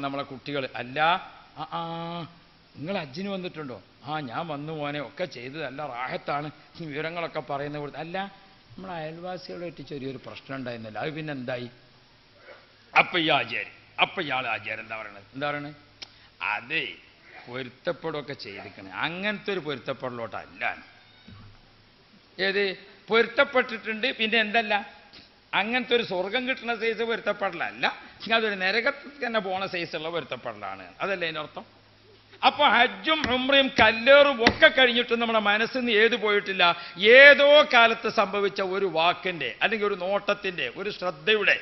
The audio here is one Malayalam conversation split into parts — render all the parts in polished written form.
നമ്മളെ കുട്ടികൾ അല്ല നിങ്ങൾ ഹജ്ജിന് വന്നിട്ടുണ്ടോ? ഞാൻ വന്നു മോനെ, ഒക്കെ ചെയ്ത് നല്ല റാഹത്താണ്, വിവരങ്ങളൊക്കെ പറയുന്ന കൊടുത്ത്. അല്ല, നമ്മളെ അയൽവാസികളുമായിട്ട് ചെറിയൊരു പ്രശ്നം ഉണ്ടായിരുന്നില്ല, അത് പിന്നെ എന്തായി? അപ്പം ഇയാൾ ആചാര്യ എന്താ പറയണത്? അതെ, പൊരുത്തപ്പെടുകയൊക്കെ ചെയ്തിരിക്കണേ, അങ്ങനത്തെ ഒരു പൊരുത്തപ്പെടലോട്ടല്ല. ഏത് പൊരുത്തപ്പെട്ടിട്ടുണ്ട്, പിന്നെ എന്തല്ല, അങ്ങനത്തെ ഒരു സ്വർഗം കിട്ടുന്ന സൈസ് പൊരുത്തപ്പെടലല്ല, അതൊരു നരകത്തിൽ തന്നെ പോണ സൈസുള്ള പൊരുത്തപ്പെടലാണ്. അതല്ലേ അതിനർത്ഥം? അപ്പൊ ഹജ്ജും ഉംറയും കല്ലേറും ഒക്കെ കഴിഞ്ഞിട്ടും നമ്മുടെ മനസ്സിൽ നിന്ന് ഏത് പോയിട്ടില്ല? ഏതോ കാലത്ത് സംഭവിച്ച ഒരു വാക്കിന്റെ അല്ലെങ്കിൽ ഒരു നോട്ടത്തിന്റെ ഒരു ശ്രദ്ധയുടെ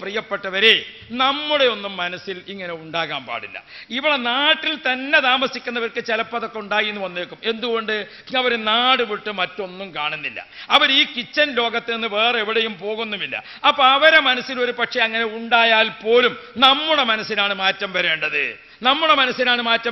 പ്രിയപ്പെട്ടവരെ, നമ്മുടെ ഒന്നും മനസ്സിൽ ഇങ്ങനെ ഉണ്ടാകാൻ പാടില്ല. ഇവിടെ നാട്ടിൽ തന്നെ താമസിക്കുന്നവർക്ക് ചിലപ്പോൾ അതൊക്കെ ഉണ്ടായി എന്ന് വന്നേക്കും. എന്തുകൊണ്ട്? അവർ നാട് വിട്ട് മറ്റൊന്നും കാണുന്നില്ല, അവർ ഈ കിച്ചൻ ലോകത്ത് നിന്ന് വേറെ എവിടെയും പോകുന്നുമില്ല. അപ്പൊ അവരെ മനസ്സിൽ ഒരു പക്ഷേ അങ്ങനെ ഉണ്ടായാൽ പോലും നമ്മുടെ മനസ്സിനാണ് മാറ്റം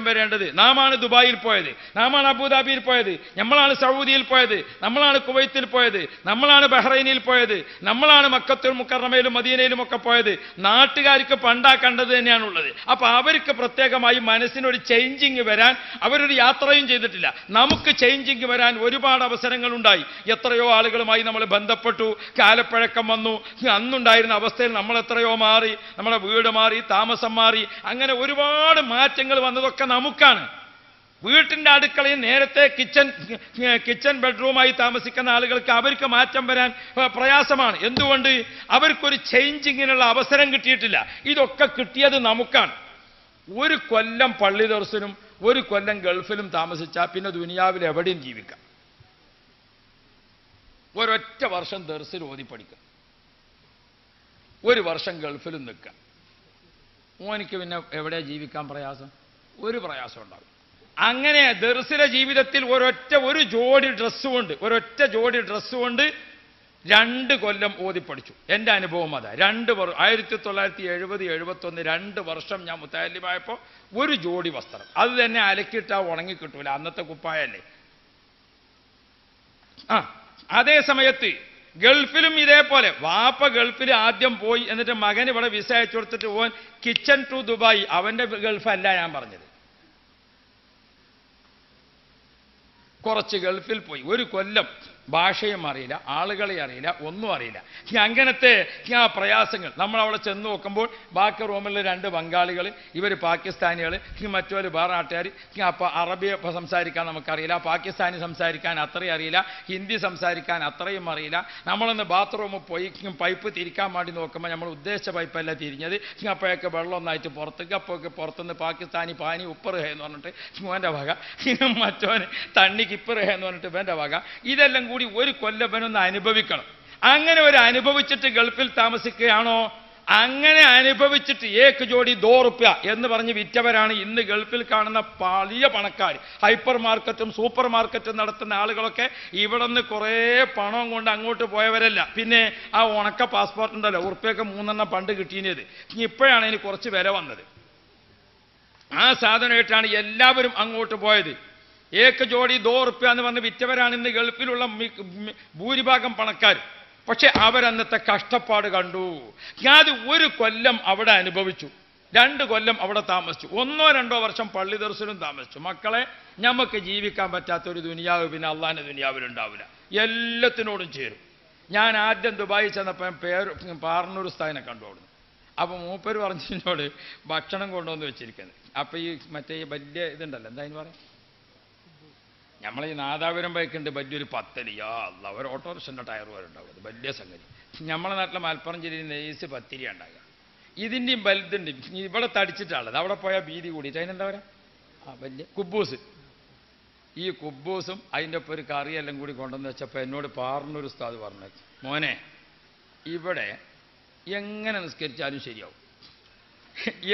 വരേണ്ടത്. നാമാണ് ദുബായിൽ പോയത്, നാമാണ് അബുദാബിയിൽ പോയത്, നമ്മളാണ് സൗദിയിൽ പോയത്, നമ്മളാണ് കുവൈത്തിൽ പോയത്, നമ്മളാണ് ബഹ്റൈനിൽ പോയത്, നമ്മളാണ് മക്കത്തുൽ മുക്കറമയിലും മദീനയിലും ഒക്കെ പോയത്. നാട്ടുകാർക്ക് പണ്ടാ കണ്ടത് തന്നെയാണുള്ളത്. അപ്പൊ അവർക്ക് പ്രത്യേകമായി മനസ്സിനൊരു ചേഞ്ചിങ് വരാൻ അവരൊരു യാത്രയും ചെയ്തിട്ടില്ല. നമുക്ക് ചേഞ്ചിങ് വരാൻ ഒരുപാട് അവസരങ്ങൾ ഉണ്ടായി. എത്രയോ ആളുകളുമായി നമ്മൾ ബന്ധപ്പെട്ടു, കാലപ്പഴക്കം വന്നു, അന്നുണ്ടായിരുന്ന അവസ്ഥയിൽ നമ്മൾ എത്രയോ മാറി, നമ്മുടെ വീട് മാറി, താമസം മാറി, അങ്ങനെ ഒരുപാട് മാറ്റങ്ങൾ വന്നതൊക്കെ നമുക്കാണ്. വീട്ടിന്റെ അടുക്കളയിൽ നേരത്തെ കിച്ചൺ ബെഡ്റൂമായി താമസിക്കുന്ന ആളുകൾക്ക് അവർക്ക് മാറ്റം വരാൻ പ്രയാസമാണ്. എന്തുകൊണ്ട്? അവർക്കൊരു ചേഞ്ചിങ്ങിനുള്ള അവസരം കിട്ടിയിട്ടില്ല. ഇതൊക്കെ കിട്ടിയത് നമുക്കാണ്. ഒരു കൊല്ലം പള്ളി ദർശനും ഒരു കൊല്ലം ഗൾഫിലും താമസിച്ചാൽ പിന്നെ ദുനിയാവിൽ എവിടെയും ജീവിക്കാം. ഒരൊറ്റ വർഷം ദർസിൽ ഓതി പഠിക്കാം, ഒരു വർഷം ഗൾഫിലും നിൽക്കാം. ഓനിക്ക് പിന്നെ എവിടെ ജീവിക്കാൻ പ്രയാസം? ഒരു പ്രയാസം ഉണ്ടാകും. അങ്ങനെ ദർസിലെ ജീവിതത്തിൽ ഒരു ജോഡി ഡ്രസ്സ് കൊണ്ട് 2 കൊല്ലം ഓതി പഠിച്ചു. എൻ്റെ അനുഭവം അതാ. 1970-71 2 വർഷം ഞാൻ മുത്തഅല്ലിമായപ്പോൾ ഒരു ജോഡി വസ്ത്രം, അത് തന്നെ അലക്കിയിട്ടാ ഉണങ്ങി കിട്ടൂല, അന്നത്തെ കുപ്പായല്ലേ. അതേ സമയത്ത് ഗൾഫിലും ഇതേപോലെ വാപ്പ ഗൾഫിൽ ആദ്യം പോയി, എന്നിട്ട് മകൻ ഇവിടെ വിസ അയച്ചു കൊടുത്തിട്ട് ഓൻ കിച്ചൺ ടു ദുബായ്. അവന്റെ ഗൾഫല്ല ഞാൻ പറഞ്ഞത്, കുറച്ച് ഗൾഫിൽ പോയി, ഒരു കൊല്ലം ഭാഷയും അറിയില്ല, ആളുകളെ അറിയില്ല, ഒന്നും അറിയില്ല. അങ്ങനത്തെ പ്രയാസങ്ങൾ. നമ്മളവിടെ ചെന്ന് നോക്കുമ്പോൾ ബാക്കി റൂമിൽ 2 ബംഗാളികൾ, ഇവർ പാകിസ്ഥാനികൾ, മറ്റൊരു വേറെ നാട്ടുകാർ. അപ്പോൾ അറബി സംസാരിക്കാൻ നമുക്കറിയില്ല, പാകിസ്ഥാനി സംസാരിക്കാൻ അത്രയും അറിയില്ല, ഹിന്ദി സംസാരിക്കാൻ അത്രയും അറിയില്ല. നമ്മളൊന്ന് ബാത്റൂമിൽ പോയി പൈപ്പ് തിരിക്കാൻ വേണ്ടി നോക്കുമ്പോൾ നമ്മൾ ഉദ്ദേശിച്ച പൈപ്പല്ല തിരിഞ്ഞത്. അപ്പോഴൊക്കെ വെള്ളം ഒന്നായിട്ട് പുറത്തേക്ക്, അപ്പോഴൊക്കെ പുറത്തുനിന്ന് പാകിസ്ഥാനി പാനി ഉപ്പർ ഹേ എന്ന് പറഞ്ഞിട്ട് മോൻ്റെ വക, മറ്റോന് തണ്ണിക്ക് ഇപ്പർ ഹേ എന്ന് പറഞ്ഞിട്ട് വേൻ്റെ വക. ഇതെല്ലാം കൂടി ഒരു കൊല്ലവനൊന്ന് അനുഭവിക്കണം. അങ്ങനെ ഒരു അനുഭവിച്ചിട്ട് ഗൾഫിൽ താമസിക്കുകയാണോ? അങ്ങനെ അനുഭവിച്ചിട്ട് 1 ജോഡി 2 റുപ്യ എന്ന് പറഞ്ഞ് വിറ്റവരാണ് ഇന്ന് ഗൾഫിൽ കാണുന്ന വലിയ പണക്കാർ. ഹൈപ്പർ മാർക്കറ്റും സൂപ്പർ മാർക്കറ്റും നടത്തുന്ന ആളുകളൊക്കെ ഇവിടെ നിന്ന് കുറേ പണം കൊണ്ട് അങ്ങോട്ട് പോയവരല്ല. പിന്നെ ആ ഉണക്ക പാസ്പോർട്ട് ഉണ്ടല്ലോ, ഉറുപ്പ്യൊക്കെ 3 എണ്ണം പണ്ട് കിട്ടിയത്, ഇപ്പോഴാണ് അതിന് കുറച്ച് വില വന്നത്. ആ സാധനമായിട്ടാണ് എല്ലാവരും അങ്ങോട്ട് പോയത്. 1 ജോഡി 2 റുപ്യ എന്ന് പറഞ്ഞ് വിറ്റവരാണ് ഇന്ന് ഗൾഫിലുള്ള ഭൂരിഭാഗം പണക്കാർ. പക്ഷെ അവരന്നത്തെ കഷ്ടപ്പാട് കണ്ടു. അത് 1 കൊല്ലം അവിടെ അനുഭവിച്ചു, 2 കൊല്ലം അവിടെ താമസിച്ചു, 1-2 വർഷം പള്ളി ദർശനം താമസിച്ചു. മക്കളെ, നമുക്ക് ജീവിക്കാൻ പറ്റാത്തൊരു ദുനിയാവ് പിന്നെ അള്ളാഹിന്റെ ദുനിയാവിലുണ്ടാവില്ല. എല്ലാത്തിനോടും ചേരും. ഞാൻ ആദ്യം ദുബായി ചെന്നപ്പോൾ പാർണൂർ സ്ഥാനെ കണ്ടോടുന്നു. അപ്പം മൂപ്പര് പറഞ്ഞതിനോട് ഭക്ഷണം കൊണ്ടുവന്ന് വെച്ചിരിക്കുന്നത്. അപ്പം ഈ മറ്റേ ഈ വലിയ ഇതുണ്ടല്ലോ, എന്താ അതിന് പറയാം, നമ്മളെ ഈ നാദാപുരം ബൈക്കുണ്ട് വലിയൊരു പത്തരി, അല്ല ഒരു ഓട്ടോറിക്ഷൻ്റെ ടയർ വരെ ഉണ്ടാവും, വലിയ സംഗതി. നമ്മളെ നാട്ടിലെ മലപ്പുറം ജില്ലയിൽ നെയ്സ് പത്തിരി ഉണ്ടാകുക. ഇതിൻ്റെയും വലുതുണ്ട്, ഇവിടെ തടിച്ചിട്ടുള്ളത്, അവിടെ പോയാൽ വീതി കൂടിയിട്ട് അതിനെന്താ പറയുക, വലിയ കുബൂസ്. ഈ കുബൂസും അതിൻ്റെ ഒപ്പം ഒരു കറിയെല്ലാം കൂടി കൊണ്ടുവന്ന് വെച്ചപ്പോൾ എന്നോട് പാർന്നൊരു ഉസ്താദ് പറഞ്ഞു, മോനെ ഇവിടെ എങ്ങനെ നിസ്കരിച്ചാലും ശരിയാവും,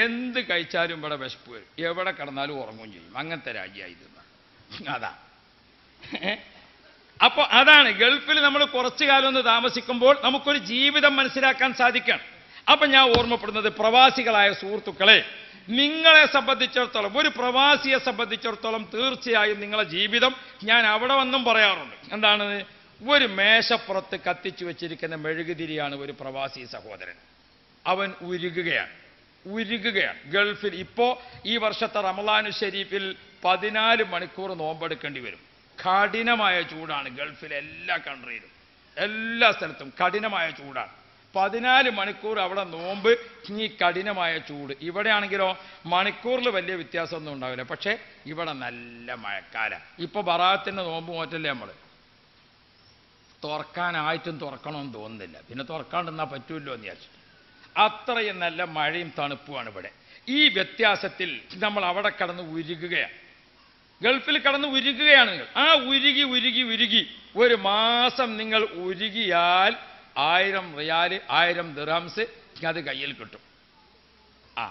എന്ത് കഴിച്ചാലും ഇവിടെ വിശപ്പ് വരും, എവിടെ കിടന്നാലും ഉറങ്ങുകയും ചെയ്യും, അങ്ങനത്തെ രാജ്യമായി ഇതെന്നാണ്. അതാ. അപ്പോൾ അതാണ് ഗൾഫിൽ നമ്മൾ കുറച്ചു കാലം ഒന്ന് താമസിക്കുമ്പോൾ നമുക്കൊരു ജീവിതം മനസ്സിലാക്കാൻ സാധിക്കണം. അപ്പം ഞാൻ ഓർമ്മപ്പെടുന്നത്, പ്രവാസികളായ സുഹൃത്തുക്കളെ, നിങ്ങളെ സംബന്ധിച്ചിടത്തോളം, ഒരു പ്രവാസിയെ സംബന്ധിച്ചിടത്തോളം തീർച്ചയായും നിങ്ങളെ ജീവിതം, ഞാൻ അവിടെ വന്നും പറയാറുണ്ട്, എന്താണ്, ഒരു മേശപ്പുറത്ത് കത്തിച്ചു വെച്ചിരിക്കുന്ന മെഴുകുതിരിയാണ് ഒരു പ്രവാസി സഹോദരൻ. അവൻ ഉരുകുകയാണ്. ഉരുകുകയാണ്. ഗൾഫിൽ ഇപ്പോൾ ഈ വർഷത്തെ റമളാനു ഷരീഫിൽ 14 മണിക്കൂർ നോമ്പെടുക്കേണ്ടി വരും. കഠിനമായ ചൂടാണ് ഗൾഫിലെ എല്ലാ കൺട്രിയിലും, എല്ലാ സ്ഥലത്തും കഠിനമായ ചൂടാണ്. 14 മണിക്കൂർ അവിടെ നോമ്പ്, ഈ കഠിനമായ ചൂട്. ഇവിടെയാണെങ്കിലോ മണിക്കൂറിൽ വലിയ വ്യത്യാസമൊന്നും ഉണ്ടാവില്ല. പക്ഷേ ഇവിടെ നല്ല മഴക്കാലം. ഇപ്പോൾ ബറാത്തിന്റെ നോമ്പ് നോറ്റല്ലേ നമ്മൾ, തുറക്കാനായിട്ടും തുറക്കണമെന്ന് തോന്നുന്നില്ല. പിന്നെ തുറക്കാണ്ടിരുന്നാൽ പറ്റൂല്ലോ എന്ന് വിചാരിച്ചു. അത്രയും നല്ല മഴയും തണുപ്പുമാണ് ഇവിടെ. ഈ വ്യത്യാസത്തിൽ നമ്മൾ അവിടെ കടന്ന് ഉരുകുകയാണ്, ഗൾഫിൽ കടന്ന് ഉരുകുകയാണ് നിങ്ങൾ. ആ ഉരുകി ഉരുകി ഉരുകി ഒരു മാസം നിങ്ങൾ ഉരുകിയാൽ 1000 റിയാൽ 1000 ദിർഹംസ് അത് കയ്യിൽ കിട്ടും.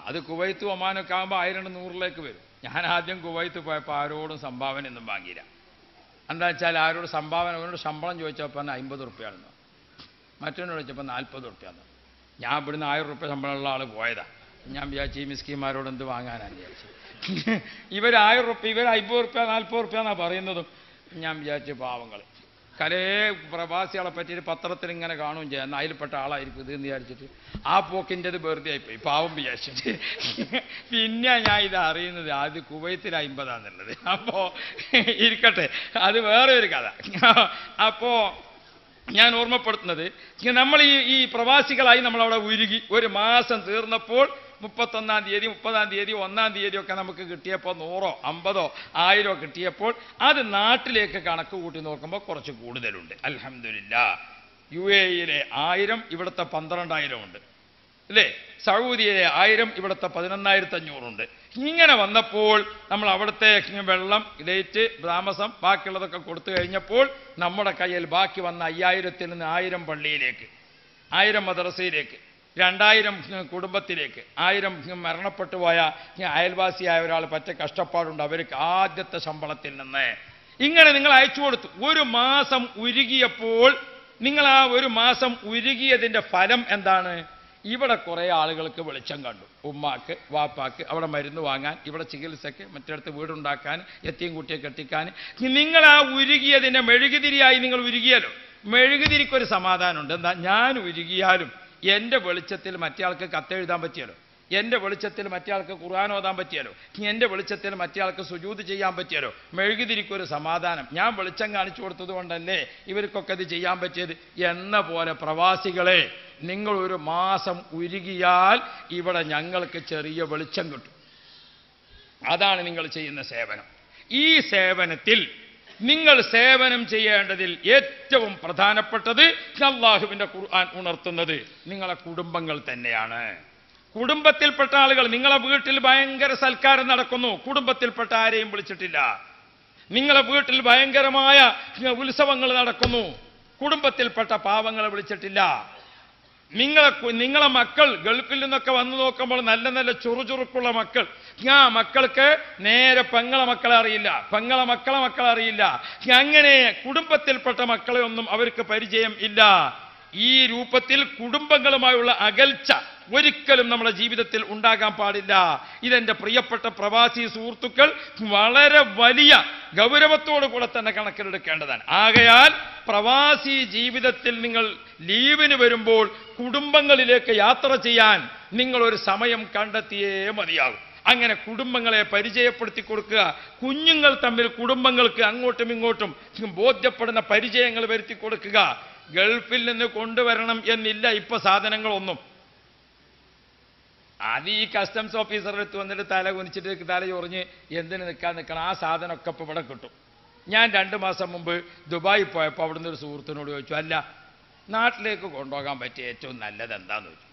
അത് കുവൈത്ത് ഒമാനൊക്കെ ആകുമ്പോൾ 1000-100 വരും. ഞാൻ ആദ്യം കുവൈത്ത് പോയപ്പോൾ ആരോടും സംഭാവന ഒന്നും വാങ്ങിയില്ല. എന്താ വെച്ചാൽ ആരോട് സംഭാവന, അവനോട് ശമ്പളം ചോദിച്ചപ്പോൾ 50 ഉറുപ്പ്യാണെന്ന്, മറ്റവനോട് ചോദിച്ചപ്പോൾ 40 ഉറുപ്പ്യാന്ന്. ഞാൻ ഇവിടുന്ന് 1000 ഉറുപ്പ്യ ശമ്പളമുള്ള ആൾ പോയതാ. ഞാൻ വിചാരിച്ചു ഈ മിസ്കിന്മാരോട് എന്ത് വാങ്ങാനാണ് വിചാരിച്ചു. ഇവർ 1000 ഉറുപ്പ്യ, ഇവർ 50 ഉറുപ്പ്യ 40 ഉറുപ്പ്യ എന്നാണ് പറയുന്നതും. ഞാൻ വിചാരിച്ചു പാവങ്ങൾ കലേ പ്രവാസികളെ പറ്റിയിട്ട് പത്രത്തിൽ ഇങ്ങനെ കാണുകയും ചെയ്യാം, അതിൽപ്പെട്ട ആളായിരിക്കും ഇത് എന്ന് വിചാരിച്ചിട്ട് ആ പോക്കിൻ്റെത് വെറുതെ ആയിപ്പോയി, പാവം വിചാരിച്ചിട്ട്. പിന്നെ ഞാൻ ഇത് അറിയുന്നത് അത് കുവൈത്തിൽ 50 അപ്പോൾ ഇരിക്കട്ടെ, അത് വേറെ ഒരു കഥ. അപ്പോൾ ഞാൻ ഓർമ്മപ്പെടുത്തുന്നത്, നമ്മൾ ഈ പ്രവാസികളായി നമ്മളവിടെ ഉരുകി ഒരു മാസം തീർന്നപ്പോൾ 31-ാം തീയതി 30-ാം തീയതി 1-ാം തീയതി ഒക്കെ നമുക്ക് കിട്ടിയപ്പോൾ 100, 50, 1000 കിട്ടിയപ്പോൾ അത് നാട്ടിലേക്ക് കണക്ക് കൂട്ടി നോക്കുമ്പോൾ കുറച്ച് കൂടുതലുണ്ട്. അൽഹംദുലില്ലാഹ്. UAE-യിലെ 1000 ഇവിടുത്തെ 12,000 ഉണ്ട് അല്ലേ? സൗദിയിലെ 1000 ഇവിടുത്തെ 11,500 ഉണ്ട്. ഇങ്ങനെ വന്നപ്പോൾ നമ്മൾ അവിടുത്തെ വെള്ളം, ലൈറ്റ്, താമസം, ബാക്കിയുള്ളതൊക്കെ കൊടുത്തു കഴിഞ്ഞപ്പോൾ നമ്മുടെ കയ്യിൽ ബാക്കി വന്ന 5000-ൽ നിന്ന് 1000 പള്ളിയിലേക്ക്, 1000 മദ്രസയിലേക്ക്, 2000 കുടുംബത്തിലേക്ക്, 1000 മരണപ്പെട്ടു പോയ അയൽവാസിയായ ഒരാൾ പറ്റ കഷ്ടപ്പാടുണ്ട്, അവർക്ക് ആദ്യത്തെ ശമ്പളത്തിൽ നിന്ന് ഇങ്ങനെ നിങ്ങൾ അയച്ചു കൊടുത്തു. ഒരു മാസം ഉരുകിയപ്പോൾ നിങ്ങൾ ആ ഒരു മാസം ഉരുകിയതിൻ്റെ ഫലം എന്താണ്? ഇവിടെ കുറേ ആളുകൾക്ക് വെളിച്ചം കണ്ടു. ഉമ്മാക്ക്, വാപ്പാക്ക് അവിടെ മരുന്ന് വാങ്ങാൻ, ഇവിടെ ചികിത്സയ്ക്ക്, മറ്റിടത്ത് വീടുണ്ടാക്കാൻ, എത്തിയും കുട്ടിയെ കെട്ടിക്കാൻ. നിങ്ങൾ ആ ഉരുകിയതിൻ്റെ മെഴുകുതിരിയായി നിങ്ങൾ ഉരുകിയാലോ. മെഴുകുതിരിക്കൊരു സമാധാനമുണ്ട്. എന്താ? ഞാൻ ഉരുകിയാലും എൻ്റെ വെളിച്ചത്തിൽ മറ്റേയാൾക്ക് കത്തെഴുതാൻ പറ്റിയാലോ, എൻ്റെ വെളിച്ചത്തിൽ മറ്റേയാൾക്ക് ഖുർആൻ ഓതാൻ പറ്റിയാലോ, എൻ്റെ വെളിച്ചത്തിൽ മറ്റേയാൾക്ക് സുജൂദ് ചെയ്യാൻ പറ്റിയാലോ. മെഴുകുതിരിക്കൊരു സമാധാനം. ഞാൻ വെളിച്ചം കാണിച്ചു കൊടുത്തത് കൊണ്ടല്ലേ ഇവർക്കൊക്കെ ഇത് ചെയ്യാൻ പറ്റിയത്. എന്ന പോലെ പ്രവാസികളെ, നിങ്ങൾ ഒരു മാസം ഉരുകിയാൽ ഇവിടെ ഞങ്ങൾക്ക് ചെറിയ വെളിച്ചം കിട്ടും. അതാണ് നിങ്ങൾ ചെയ്യുന്ന സേവനം. ഈ സേവനത്തിൽ നിങ്ങൾ സേവനം ചെയ്യേണ്ടതിൽ ഏറ്റവും പ്രധാനപ്പെട്ടത് അല്ലാഹുവിൻ്റെ ഖുർആൻ ഉണർത്തുന്നത് നിങ്ങളെ കുടുംബങ്ങൾ തന്നെയാണ്. കുടുംബത്തിൽപ്പെട്ട ആളുകൾ, നിങ്ങളെ വീട്ടിൽ ഭയങ്കര സൽക്കാരം നടക്കുന്നു, കുടുംബത്തിൽപ്പെട്ട ആരെയും വിളിച്ചിട്ടില്ല. നിങ്ങളെ വീട്ടിൽ ഭയങ്കരമായ ഉത്സവങ്ങൾ നടക്കുന്നു, കുടുംബത്തിൽപ്പെട്ട പാവങ്ങളെ വിളിച്ചിട്ടില്ല. നിങ്ങളെ മക്കൾ ഗൾഫിൽ നിന്നൊക്കെ വന്നു നോക്കുമ്പോൾ നല്ല നല്ല ചുറുചുറുക്കുള്ള മക്കൾ, ആ മക്കൾക്ക് നേരെ പെങ്ങളെ മക്കളെ അറിയില്ല, പെങ്ങളെ മക്കളെ അറിയില്ല. അങ്ങനെ കുടുംബത്തിൽപ്പെട്ട മക്കളെ ഒന്നും അവർക്ക് പരിചയം ഇല്ല. ഈ രൂപത്തിൽ കുടുംബങ്ങളുമായുള്ള അകൽച്ച ഒരിക്കലും നമ്മുടെ ജീവിതത്തിൽ ഉണ്ടാകാൻ പാടില്ല. ഇതെന്റെ പ്രിയപ്പെട്ട പ്രവാസി സുഹൃത്തുക്കൾ വളരെ വലിയ ഗൗരവത്തോടു കൂടെ തന്നെ കണക്കിലെടുക്കേണ്ടതാണ്. ആകയാൽ പ്രവാസി ജീവിതത്തിൽ നിങ്ങൾ ലീവിന് വരുമ്പോൾ കുടുംബങ്ങളിലേക്ക് യാത്ര ചെയ്യാൻ നിങ്ങൾ ഒരു സമയം കണ്ടെത്തിയേ മതിയാകും. അങ്ങനെ കുടുംബങ്ങളെ പരിചയപ്പെടുത്തി കൊടുക്കുക. കുഞ്ഞുങ്ങൾ തമ്മിൽ കുടുംബങ്ങൾക്ക് അങ്ങോട്ടും ഇങ്ങോട്ടും ബോധ്യപ്പെടുന്ന പരിചയങ്ങൾ വരുത്തി കൊടുക്കുക. ഗൾഫിൽ നിന്ന് കൊണ്ടുവരണം എന്നില്ല ഇപ്പൊ സാധനങ്ങളൊന്നും. അത് ഈ കസ്റ്റംസ് ഓഫീസറുടെ അടുത്ത് വന്നിട്ട് തല കുനിച്ചിട്ട് തല ചൊറിഞ്ഞ് എന്തിനു നിൽക്കണം, ആ സാധനമൊക്കെ ഇപ്പം ഇവിടെ കിട്ടും. ഞാൻ 2 മാസം മുമ്പ് ദുബായി പോയപ്പോൾ അവിടുന്ന് ഒരു സുഹൃത്തിനോട് ചോദിച്ചു, അല്ല നാട്ടിലേക്ക് കൊണ്ടുപോകാൻ പറ്റിയ ഏറ്റവും നല്ലത് എന്താണെന്ന് ചോദിച്ചു.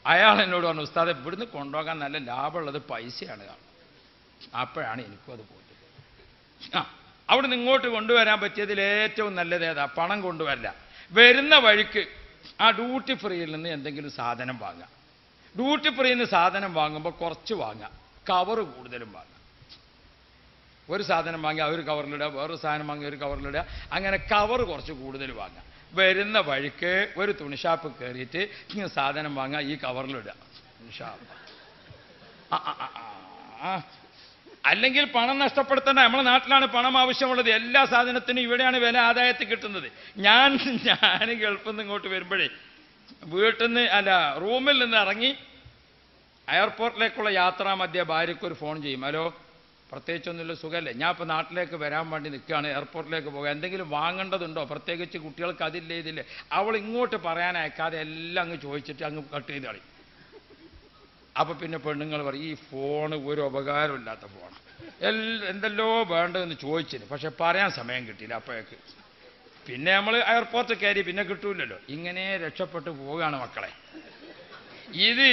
അയാൾ എന്നോട് പറഞ്ഞു, ഉസ്താദ് ഇവിടുന്ന് കൊണ്ടുപോകാൻ നല്ല ലാഭമുള്ളത് പൈസയാണ്. അപ്പോഴാണ് എനിക്കും അത് പോയിട്ട് അവിടുന്ന് ഇങ്ങോട്ട് കൊണ്ടുവരാൻ പറ്റിയതിൽ ഏറ്റവും നല്ലത് ഏതാ? പണം കൊണ്ടുവരില്ല. വരുന്ന വഴിക്ക് ആ ഡ്യൂട്ടി ഫ്രീയിൽ നിന്ന് എന്തെങ്കിലും സാധനം വാങ്ങാം. ഡ്യൂട്ടി ഫ്രീയിൽ നിന്ന് സാധനം വാങ്ങുമ്പോൾ കുറച്ച് വാങ്ങാം, കവറ് കൂടുതലും വാങ്ങാം. ഒരു സാധനം വാങ്ങി ഒരു കവറിലിടുക, വേറൊരു സാധനം വാങ്ങി ഒരു കവറിലിടുക, അങ്ങനെ കവറ് കുറച്ച് കൂടുതൽ വാങ്ങാം. വരുന്ന വഴിക്ക് ഒരു തുണിഷാപ്പ് കയറിയിട്ട് സാധനം വാങ്ങാം, ഈ കവറിലിടുക. തുണിഷാപ്പ് അല്ലെങ്കിൽ പണം നഷ്ടപ്പെടുത്തേണ്ട. നമ്മുടെ നാട്ടിലാണ് പണം ആവശ്യമുള്ളത്. എല്ലാ സാധനത്തിനും ഇവിടെയാണ് വില ആദായത്തിൽ കിട്ടുന്നത്. ഞാൻ ഗൾഫിൽ നിന്ന് ഇങ്ങോട്ട് വരുമ്പോഴേ വീട്ടിൽ നിന്ന് റൂമിൽ നിന്ന് ഇറങ്ങി എയർപോർട്ടിലേക്കുള്ള യാത്രാമധ്യേ ഭാര്യയ്ക്കൊരു ഫോൺ ചെയ്യും. ഹലോ, പ്രത്യേകിച്ചൊന്നുമില്ല, സുഖമല്ലേ, ഞാൻ ഇപ്പോൾ നാട്ടിലേക്ക് വരാൻ വേണ്ടി നിൽക്കുകയാണ്, എയർപോർട്ടിലേക്ക് പോകാം, എന്തെങ്കിലും വാങ്ങേണ്ടതുണ്ടോ, പ്രത്യേകിച്ച് കുട്ടികൾക്ക് അതില്ലേ ഇതില്ലേ. അവൾ ഇങ്ങോട്ട് പറയാൻ അയക്കാതെ എല്ലാം അങ്ങ് ചോദിച്ചിട്ട് അങ്ങ് കട്ട് ചെയ്ത് കളി. അപ്പം പിന്നെ പെണ്ണുങ്ങൾ പറയും ഈ ഫോണ് ഒരു ഉപകാരമില്ലാത്ത ഫോൺ, എന്തെല്ലോ വേണ്ടതെന്ന് ചോദിച്ചിന്, പക്ഷെ പറയാൻ സമയം കിട്ടിയില്ല. അപ്പോഴേക്ക് പിന്നെ നമ്മൾ എയർപോർട്ട് കയറി, പിന്നെ കിട്ടൂലല്ലോ. ഇങ്ങനെ രക്ഷപ്പെട്ടു പോവുകയാണ് മക്കളെ. ഇത്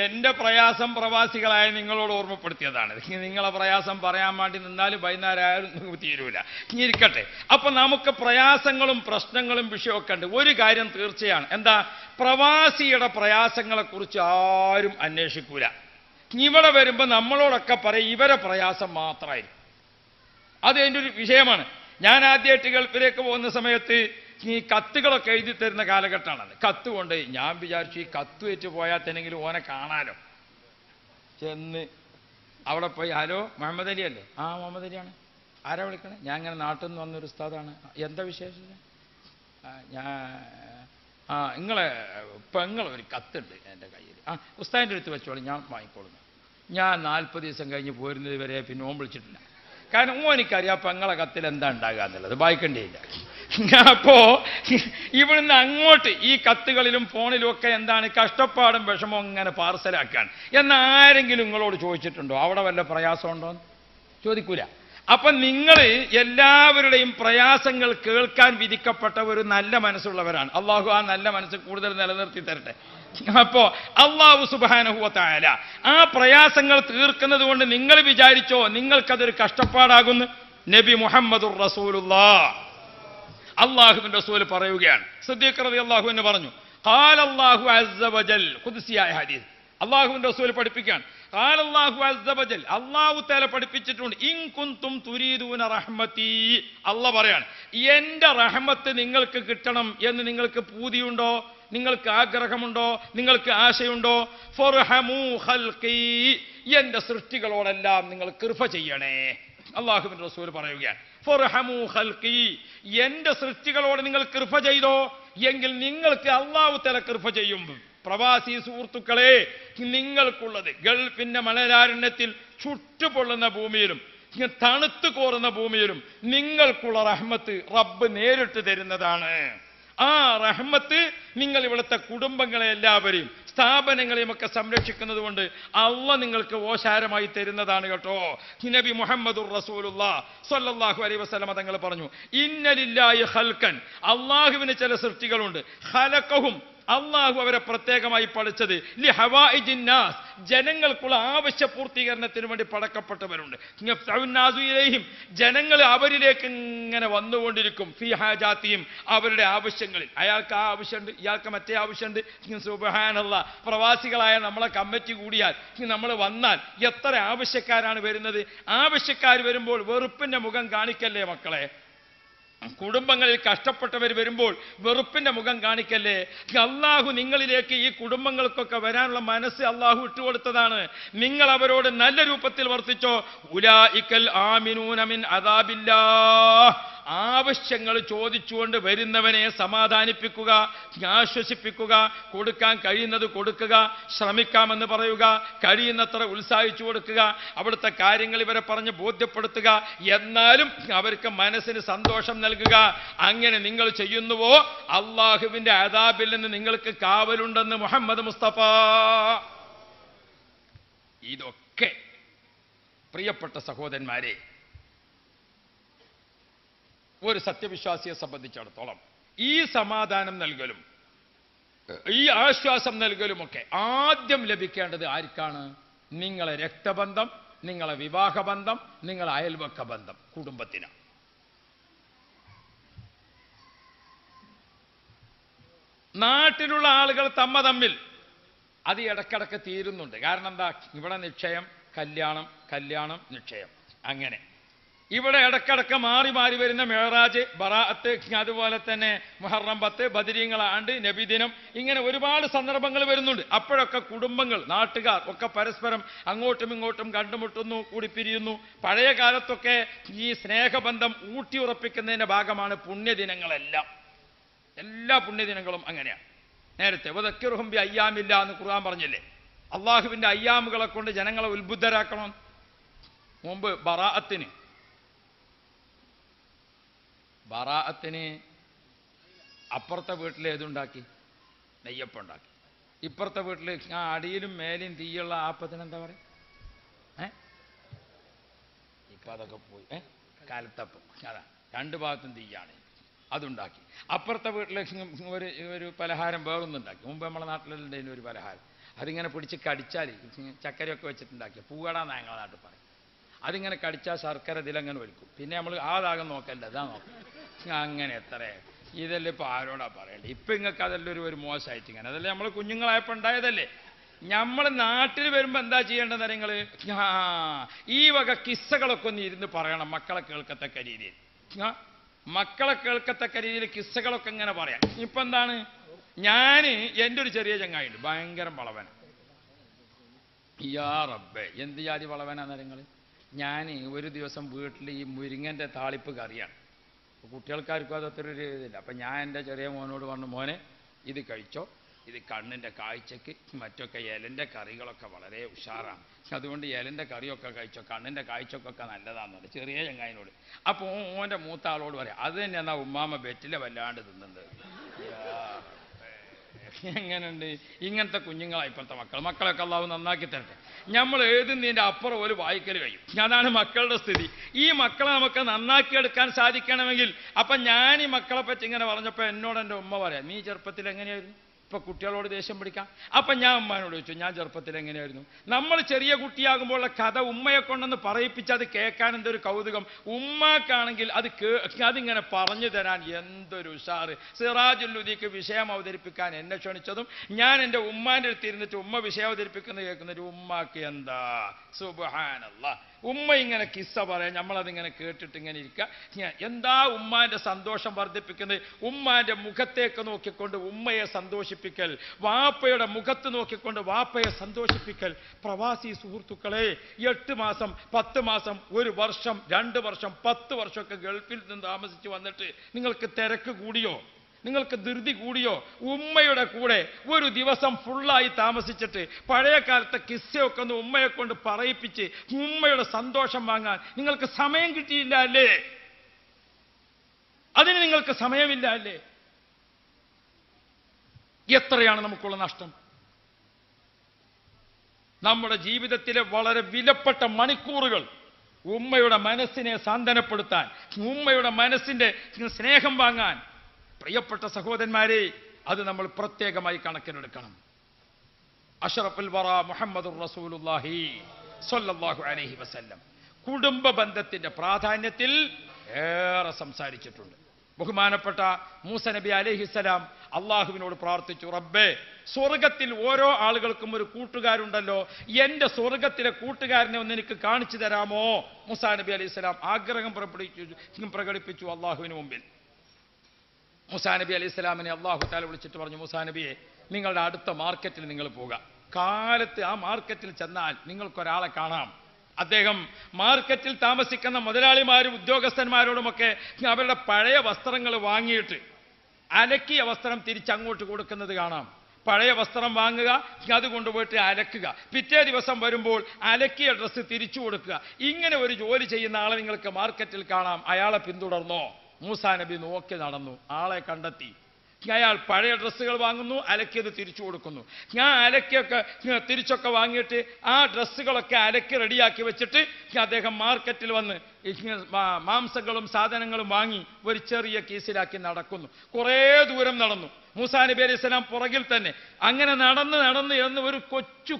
എൻ്റെ പ്രയാസം പ്രവാസികളായ നിങ്ങളോട് ഓർമ്മപ്പെടുത്തിയതാണ്. നിങ്ങളെ പ്രയാസം പറയാൻ വേണ്ടി നിന്നാലും വൈകുന്നേരം ആയാലും തീരൂല. ഇരിക്കട്ടെ. അപ്പൊ നമുക്ക് പ്രയാസങ്ങളും പ്രശ്നങ്ങളും വിഷയമൊക്കെ ഉണ്ട്. ഒരു കാര്യം തീർച്ചയാണ്, എന്താ, പ്രവാസിയുടെ പ്രയാസങ്ങളെക്കുറിച്ച് ആരും അന്വേഷിക്കൂല. ഇവിടെ വരുമ്പോൾ നമ്മളോടൊക്കെ പറയും ഇവരെ പ്രയാസം മാത്രമായിരിക്കും. അത് എൻ്റെ ഒരു വിഷയമാണ്. ഞാൻ ആദ്യമായിട്ട് ഗൾഫിലേക്ക് പോകുന്ന സമയത്ത് ഈ കത്തുകളൊക്കെ എഴുതി തരുന്ന കാലഘട്ടമാണത്. കത്ത് കൊണ്ട് ഞാൻ വിചാരിച്ചു ഈ കത്ത് വെച്ച് പോയാൽ തന്നെങ്കിലും ഓനെ കാണാലോ. ചെന്ന് അവിടെ പോയി, ഹലോ മുഹമ്മദ് അലി അല്ലേ? ആ മുഹമ്മദ് അലിയാണ്. ആരാ വിളിക്കണേ? ഞാൻ ഇങ്ങനെ നാട്ടിൽ നിന്ന് വന്നൊരു ഉസ്താദാണ്. എന്താ വിശേഷം? നിങ്ങളെ പെങ്ങളൊരു കത്തുണ്ട് എൻ്റെ കയ്യിൽ. ഉസ്താദിൻ്റെ അടുത്ത് വെച്ചോളൂ, ഞാൻ വാങ്ങിക്കൊള്ളുന്നു. ഞാൻ 40 ദിവസം കഴിഞ്ഞ് പോരുന്നത് വരെ പിന്നെ ഓൻ വിളിച്ചിട്ടില്ല. കാരണം ഓനിക്കറിയാം പെങ്ങളെ കത്തിൽ എന്താ ഉണ്ടാകുക എന്നുള്ളത്, വായിക്കേണ്ടിയില്ല. അപ്പോ ഇവിടുന്ന് അങ്ങോട്ട് ഈ കത്തുകളിലും ഫോണിലും ഒക്കെ എന്താണ് കഷ്ടപ്പാടും വിഷമവും ഇങ്ങനെ പാർസലാക്കാൻ. എന്നാരെങ്കിലും നിങ്ങളോട് ചോദിച്ചിട്ടുണ്ടോ അവിടെ വല്ല പ്രയാസമുണ്ടോന്ന്? ചോദിക്കൂല. അപ്പൊ നിങ്ങൾ എല്ലാവരുടെയും പ്രയാസങ്ങൾ കേൾക്കാൻ വിധിക്കപ്പെട്ട ഒരു നല്ല മനസ്സുള്ളവരാണ്. അള്ളാഹു ആ നല്ല മനസ്സ് കൂടുതൽ നിലനിർത്തി തരട്ടെ. അപ്പോ അള്ളാഹു സുബ്ഹാനഹു വ തആല ആ പ്രയാസങ്ങൾ തീർക്കുന്നത് കൊണ്ട് നിങ്ങൾ വിചാരിച്ചോ നിങ്ങൾക്കതൊരു കഷ്ടപ്പാടാകുന്നു? നബി മുഹമ്മദുർ റസൂലുള്ളാഹ് അള്ളാഹുവിന്റെ റസൂൽ പറയുകയാണ്. സിദ്ദീഖ് റളിയല്ലാഹു അൻഹു പറഞ്ഞു, ഖാല അല്ലാഹു അസ്സ വജൽ, ഖുദ്സിയായ ഹദീസ് അള്ളാഹുവിന്റെ റസൂൽ പഠിപ്പിക്കുകയാണ്. ഖാല അല്ലാഹു അസ്സ വജൽ, അല്ലാഹു തആല പഠിപ്പിച്ചിട്ടുണ്ട്, ഇൻ കുൻതും തുരീദൂന റഹ്മതി, അല്ലാഹ് പറയാണ് എന്റെ റഹ്മത്ത് നിങ്ങൾക്ക് കിട്ടണം എന്ന് നിങ്ങൾക്ക് പൂതിയുണ്ടോ, നിങ്ങൾക്ക് ആഗ്രഹമുണ്ടോ, നിങ്ങൾക്ക് ആശയുണ്ടോ? ഫർഹമൂ ഖൽഖി, എന്റെ സൃഷ്ടികളോടെല്ലാം നിങ്ങൾ കൃപ ചെയ്യണേ. അള്ളാഹുവിന്റെ റസൂൽ പറയുകയാണ്, ഫർഹമൂ ഖൽഖി, എന്റെ സൃഷ്ടികളോട് നിങ്ങൾ കൃപ ചെയ്തോ എങ്കിൽ നിങ്ങൾക്ക് അള്ളാഹു തആല കൃപ ചെയ്യും. പ്രവാസി സുഹൃത്തുക്കളെ, നിങ്ങൾക്കുള്ളത് ഗൾഫിന്റെ മണലാരണ്യത്തിൽ ചുട്ടുപൊള്ളുന്ന ഭൂമിയിലും തണുത്തു കോറുന്ന ഭൂമിയിലും നിങ്ങൾക്കുള്ള റഹ്മത്ത് റബ്ബ് നേരിട്ട് തരുന്നതാണ്. ആ റഹ്മത്ത് നിങ്ങൾ ഇവിടുത്തെ കുടുംബങ്ങളെ എല്ലാവരെയും സ്ഥാപനങ്ങളെയും ഒക്കെ സംരക്ഷിക്കുന്നത് കൊണ്ട് അള്ളാഹ് നിങ്ങൾക്ക് ഓശാരമായി തരുന്നതാണ് കേട്ടോ. നബി മുഹമ്മദുർ റസൂലുള്ളാഹി സ്വല്ലല്ലാഹു അലൈഹി വസല്ലം തങ്ങൾ പറഞ്ഞു, ഇന്ന ലില്ലാഹി ഖൽഖൻ, അള്ളാഹുവിന് ചില സൃഷ്ടികളുണ്ട്, ഖലഖഹും, അള്ളാഹു അവരെ പ്രത്യേകമായി പഠിച്ചത് ലി ഹവായിജിൻ നാസ്, ജനങ്ങൾക്കുള്ള ആവശ്യ പൂർത്തീകരണത്തിന് വേണ്ടി പടക്കപ്പെട്ടവരുണ്ട്. ജനങ്ങൾ അവരിലേക്ക് ഇങ്ങനെ വന്നുകൊണ്ടിരിക്കും. ഫി ഹാജാത്തിയും, അവരുടെ ആവശ്യങ്ങളിൽ. അയാൾക്ക് ആ ആവശ്യമുണ്ട്, ഇയാൾക്ക് മറ്റേ ആവശ്യമുണ്ട്. സുബ്ഹാനല്ലാഹ്, പ്രവാസികളായ നമ്മളെ കമ്മിറ്റി കൂടിയാൽ നമ്മൾ വന്നാൽ എത്ര ആവശ്യക്കാരാണ് വരുന്നത്. ആവശ്യക്കാർ വരുമ്പോൾ വെറുപ്പിന്റെ മുഖം കാണിക്കല്ലേ മക്കളെ. കുടുംബങ്ങളിൽ കഷ്ടപ്പെട്ടവർ വരുമ്പോൾ വെറുപ്പിന്റെ മുഖം കാണിക്കല്ലേ. അള്ളാഹു നിങ്ങളിലേക്ക് ഈ കുടുംബങ്ങൾക്കൊക്കെ വരാനുള്ള മനസ്സ് അള്ളാഹു ഇട്ടുകൊടുത്തതാണ്. നിങ്ങൾ അവരോട് നല്ല രൂപത്തിൽ വർത്തിച്ചോ. ഉലൈകൽ ആമിനൂന മിൻ അദാബില്ലാഹ്, ആവശ്യങ്ങൾ ചോദിച്ചുകൊണ്ട് വരുന്നവനെ സമാധാനിപ്പിക്കുക, ആശ്വസിപ്പിക്കുക, കൊടുക്കാൻ കഴിയുന്നത് കൊടുക്കുക, ശ്രമിക്കാമെന്ന് പറയുക, കഴിയുന്നത്ര ഉത്സാഹിച്ചു കൊടുക്കുക, അവിടുത്തെ കാര്യങ്ങൾ ഇവരെ പറഞ്ഞ് ബോധ്യപ്പെടുത്തുക, എന്നാലും അവർക്ക് മനസ്സിന് സന്തോഷം നൽകുക. അങ്ങനെ നിങ്ങൾ ചെയ്യുന്നുവോ അള്ളാഹുവിന്റെ അദാബിൽ നിന്ന് നിങ്ങൾക്ക് കാവലുണ്ടെന്ന് മുഹമ്മദ് മുസ്തഫ. ഇതൊക്കെ പ്രിയപ്പെട്ട സഹോദരന്മാരെ, ഒരു സത്യവിശ്വാസിയെ സംബന്ധിച്ചിടത്തോളം ഈ സമാധാനം നൽകലും ഈ ആശ്വാസം നൽകലുമൊക്കെ ആദ്യം ലഭിക്കേണ്ടത് ആർക്കാണ്? നിങ്ങളെ രക്തബന്ധം, നിങ്ങളെ വിവാഹബന്ധം, നിങ്ങളെ അയൽവക്ക ബന്ധം, കുടുംബത്തിന്. നാട്ടിലുള്ള ആളുകൾ തമ്മിൽ അത് ഇടക്കിടക്ക് തീരുന്നുണ്ട്. കാരണം എന്താ? ഇവിടെ നിശ്ചയം, കല്യാണം, കല്യാണം, നിശ്ചയം, അങ്ങനെ ഇവിടെ ഇടക്കിടക്ക് മാറി മാറി വരുന്ന മെഹറാജ്, ബറാഅത്ത്, അതുപോലെ തന്നെ മുഹറം 10, ബദരീങ്ങൾ ആണ്ട്, നബിദിനം, ഇങ്ങനെ ഒരുപാട് സന്ദർഭങ്ങൾ വരുന്നുണ്ട്. അപ്പോഴൊക്കെ കുടുംബങ്ങൾ, നാട്ടുകാർ ഒക്കെ പരസ്പരം അങ്ങോട്ടും ഇങ്ങോട്ടും കണ്ടുമുട്ടുന്നു, കൂടിപ്പിരിയുന്നു. പഴയ കാലത്തൊക്കെ ഈ സ്നേഹബന്ധം ഊട്ടിയുറപ്പിക്കുന്നതിന്റെ ഭാഗമാണ് പുണ്യദിനങ്ങളെല്ലാം. എല്ലാ പുണ്യദിനങ്ങളും അങ്ങനെയാണ്. നേരത്തെ വദക്കിറുഹും ബി അയ്യാമില്ല എന്ന് ഖുർആൻ പറഞ്ഞില്ലേ. അള്ളാഹുവിൻ്റെ അയ്യാമുകളെ കൊണ്ട് ജനങ്ങളെ ഉത്ബുദ്ധരാക്കണം. മുമ്പ് ബറാഅത്തിന് അപ്പുറത്തെ വീട്ടിൽ ഏതുണ്ടാക്കി? നെയ്യപ്പം ഉണ്ടാക്കി. ഇപ്പുറത്തെ വീട്ടിൽ ആ അടിയിലും മേലെയും തീയുള്ള ആപ്പത്തിന് എന്താ പറയുക? ഇപ്പം അതൊക്കെ പോയി. കാലത്തപ്പം. അതാ, രണ്ട് ഭാഗത്തും തീയാണ്, അതുണ്ടാക്കി. അപ്പുറത്തെ വീട്ടിൽ ഒരു പലഹാരം വേറൊന്നുണ്ടാക്കി. മുമ്പ് നമ്മളെ നാട്ടിലുണ്ടായിരുന്ന ഒരു പലഹാരം, അതിങ്ങനെ പിടിച്ച് കടിച്ചാൽ ചക്കരയൊക്കെ വെച്ചിട്ടുണ്ടാക്കിയ പൂവടാന്ന് ഞങ്ങളെ നാട്ടിൽ പറയും. അതിങ്ങനെ കടിച്ചാൽ ശർക്കര ഇതിലങ്ങനെ വലിക്കും. പിന്നെ നമ്മൾ ആ ഭാഗം നോക്കണ്ട, ഇതാ നോക്കാം. അങ്ങനെ എത്ര ഇതെല്ലാം ഇപ്പം ആരോടാ പറയണ്ടേ? ഇപ്പം നിങ്ങൾക്ക് അതെല്ലാം ഒരു മോശമായിട്ട് ഇങ്ങനെ, അതല്ലേ നമ്മൾ കുഞ്ഞുങ്ങളായപ്പോൾ ഉണ്ടായതല്ലേ. നമ്മൾ നാട്ടിൽ വരുമ്പോൾ എന്താ ചെയ്യേണ്ടത് നിങ്ങൾ? ഈ വക കിസ്സകളൊക്കെ ഒന്ന് ഇരുന്ന് പറയണം, മക്കളെ കേൾക്കത്തക്ക രീതിയിൽ. മക്കളെ കേൾക്കത്തക്ക രീതിയിൽ കിസ്സകളൊക്കെ ഇങ്ങനെ പറയാം. ഇപ്പം എന്താണ്, ഞാൻ എൻ്റെ ഒരു ചെറിയ ചങ്ങായിണ്ട്, ഭയങ്കര വളവന. യാ റബ്ബേ, എന്ത് ജാതി വളവനാന്ന് നിങ്ങൾ? ഞാൻ ഒരു ദിവസം വീട്ടിൽ ഈ മുരിങ്ങൻ്റെ താളിപ്പ് കറിയാണ്. കുട്ടികൾക്കാർക്കും അതത്ര ഒരു ഇതില്ല. അപ്പം ഞാൻ എൻ്റെ ചെറിയ മോനോട് പറഞ്ഞു, മോനെ ഇത് കഴിച്ചോ, ഇത് കണ്ണിൻ്റെ കാഴ്ചക്ക് മറ്റൊക്കെ ഇലൻ്റെ കറികളൊക്കെ വളരെ ഉഷാറാണ്, അതുകൊണ്ട് ഇലൻ്റെ കറിയൊക്കെ കഴിച്ചോ, കണ്ണിൻ്റെ കാഴ്ചക്കൊക്കെ നല്ലതാണെന്നുണ്ട് ചെറിയ ചങ്ങായിനോട്. അപ്പോൾ ഓൻ്റെ മൂത്ത ആളോട് പറയാം, അത് തന്നെ എന്നാ ഉമ്മാമ്മ ബെറ്റിലെ വല്ലാണ്ട് തിന്നുന്നത്. എങ്ങനെയുണ്ട് ഇങ്ങനത്തെ കുഞ്ഞുങ്ങളാണ് ഇപ്പോഴത്തെ മക്കളൊക്കെ അള്ളാഹു നന്നാക്കി തരട്ടെ. നമ്മൾ എഴുതുന്നതിൻ്റെ അപ്പുറം ഒരു വായിക്കൽ കഴിയും. അതാണ് മക്കളുടെ സ്ഥിതി. ഈ മക്കളെ നമുക്ക് നന്നാക്കിയെടുക്കാൻ സാധിക്കണമെങ്കിൽ, അപ്പം ഞാൻ ഈ മക്കളെ പറ്റി ഇങ്ങനെ പറഞ്ഞപ്പോൾ എന്നോട് എൻ്റെ ഉമ്മ പറയാം, നീ ചെറുപ്പത്തിൽ എങ്ങനെയായിരുന്നു? ഇപ്പൊ കുട്ടികളോട് ദേഷ്യം പിടിക്കാം. അപ്പൊ ഞാൻ ഉമ്മാനോട് ചോദിച്ചു, ഞാൻ ചെറുപ്പത്തിൽ എങ്ങനെയായിരുന്നു? നമ്മൾ ചെറിയ കുട്ടിയാകുമ്പോഴുള്ള കഥ ഉമ്മയെ കൊണ്ടൊന്ന് പറയിപ്പിച്ച് അത് കേൾക്കാൻ എന്തൊരു കൗതുകം. ഉമ്മാക്കാണെങ്കിൽ അതിങ്ങനെ പറഞ്ഞു തരാൻ എന്തൊരു ഉഷാറ്. സിറാജുല്ലുദീക്ക് വിഷയം അവതരിപ്പിക്കാൻ എന്നെ ക്ഷണിച്ചതും ഞാൻ എൻ്റെ ഉമ്മാൻ്റെ അടുത്ത് ഇരുന്നിട്ട് ഉമ്മ വിഷയം അവതരിപ്പിക്കുന്നത് കേൾക്കുന്നൊരു ഉമ്മാക്ക് എന്താ സുബ്ഹാനല്ലാഹ്. ഉമ്മ ഇങ്ങനെ കിസ്സ പറയാം, നമ്മളതിങ്ങനെ കേട്ടിട്ട് ഇങ്ങനെ ഇരിക്കുക. എന്താ ഉമ്മാന്റെ സന്തോഷം വർദ്ധിപ്പിക്കുന്നത്? ഉമ്മാന്റെ മുഖത്തേക്ക് നോക്കിക്കൊണ്ട് ഉമ്മയെ സന്തോഷിപ്പിക്കൽ, വാപ്പയുടെ മുഖത്ത് നോക്കിക്കൊണ്ട് വാപ്പയെ സന്തോഷിപ്പിക്കൽ. പ്രവാസി സുഹൃത്തുക്കളെ, 8 മാസം 10 മാസം 1 വർഷം 2 വർഷം 10 വർഷമൊക്കെ ഗൾഫിൽ നിന്ന് താമസിച്ച് വന്നിട്ട് നിങ്ങൾക്ക് തിരക്ക് കൂടിയോ? നിങ്ങൾക്ക് ധൃതി കൂടിയോ? ഉമ്മയുടെ കൂടെ ഒരു ദിവസം ഫുള്ളായി താമസിച്ചിട്ട് പഴയ കാലത്തെ കിസ്സയൊക്കെ ഒന്ന് ഉമ്മയെ കൊണ്ട് പറയിപ്പിച്ച് ഉമ്മയുടെ സന്തോഷം വാങ്ങാൻ നിങ്ങൾക്ക് സമയം കിട്ടിയില്ല അല്ലേ? അതിന് നിങ്ങൾക്ക് സമയമില്ല അല്ലേ? എത്രയാണ് നമുക്കുള്ള നഷ്ടം? നമ്മുടെ ജീവിതത്തിലെ വളരെ വിലപ്പെട്ട മണിക്കൂറുകൾ ഉമ്മയുടെ മനസ്സിനെ സാന്ത്വനപ്പെടുത്താൻ, ഉമ്മയുടെ മനസ്സിന്റെ സ്നേഹം വാങ്ങാൻ. പ്രിയപ്പെട്ട സഹോദരന്മാരെ, അത് നമ്മൾ പ്രത്യേകമായി കണക്കിലെടുക്കണം. അഷ്റഫുൽ വറ മുഹമ്മദുർ റസൂലുള്ളാഹി സ്വല്ലല്ലാഹു അലൈഹി വസല്ലം കുടുംബ ബന്ധത്തിന്റെ പ്രാധാന്യത്തിൽ ഏറെ സംസാരിച്ചിട്ടുണ്ട്. ബഹുമാനപ്പെട്ട മൂസ നബി അലൈഹിസ്സലാം അള്ളാഹുവിനോട് പ്രാർത്ഥിച്ചു, റബ്ബേ, സ്വർഗത്തിൽ ഓരോ ആളുകൾക്കും ഒരു കൂട്ടുകാരുണ്ടല്ലോ, എൻ്റെ സ്വർഗത്തിലെ കൂട്ടുകാരനെ ഒന്ന് എനിക്ക് കാണിച്ചു തരാമോ? മൂസാ നബി അലൈഹിസ്സലാം ആഗ്രഹം പ്രകടിപ്പിച്ചു അള്ളാഹുവിന് മുമ്പിൽ. മൂസാ നബി അലൈഹി സ്വലാമിനെ അള്ളാഹു താല വിളിച്ചിട്ട് പറഞ്ഞു, മൂസാ നബിയെ, നിങ്ങളുടെ അടുത്ത മാർക്കറ്റിൽ നിങ്ങൾ പോവുക. കാലത്ത് ആ മാർക്കറ്റിൽ ചെന്നാൽ നിങ്ങൾക്കൊരാളെ കാണാം. അദ്ദേഹം മാർക്കറ്റിൽ താമസിക്കുന്ന മുതലാളിമാരും ഉദ്യോഗസ്ഥന്മാരോടുമൊക്കെ അവരുടെ പഴയ വസ്ത്രങ്ങൾ വാങ്ങിയിട്ട് അലക്കിയ വസ്ത്രം തിരിച്ചങ്ങോട്ട് കൊടുക്കുന്നത് കാണാം. പഴയ വസ്ത്രം വാങ്ങുക, അത് കൊണ്ടുപോയിട്ട് അലക്കുക, പിറ്റേ ദിവസം വരുമ്പോൾ അലക്കിയ ഡ്രസ്സ് തിരിച്ചു കൊടുക്കുക. ഇങ്ങനെ ഒരു ജോലി ചെയ്യുന്ന ആളെ നിങ്ങൾക്ക് മാർക്കറ്റിൽ കാണാം. അയാളെ പിന്തുടർന്നോ? മൂസാ നബി നോക്കി നടന്നു, ആളെ കണ്ടെത്തി. അയാൾ പഴയ ഡ്രസ്സുകൾ വാങ്ങുന്നു, അലക്കിയത് തിരിച്ചു കൊടുക്കുന്നു. ഞാൻ അലക്കിയൊക്കെ തിരിച്ചൊക്കെ വാങ്ങിയിട്ട് ആ ഡ്രസ്സുകളൊക്കെ അലക്കി റെഡിയാക്കി വെച്ചിട്ട് അദ്ദേഹം മാർക്കറ്റിൽ വന്ന് മാംസങ്ങളും സാധനങ്ങളും വാങ്ങി ഒരു ചെറിയ കീസിലാക്കി നടക്കുന്നു. കുറേ ദൂരം നടന്നു. മൂസാ നബി അലൈഹി സ്വലാം പുറകിൽ തന്നെ. അങ്ങനെ നടന്ന് എന്ന് ഒരു കൊച്ചു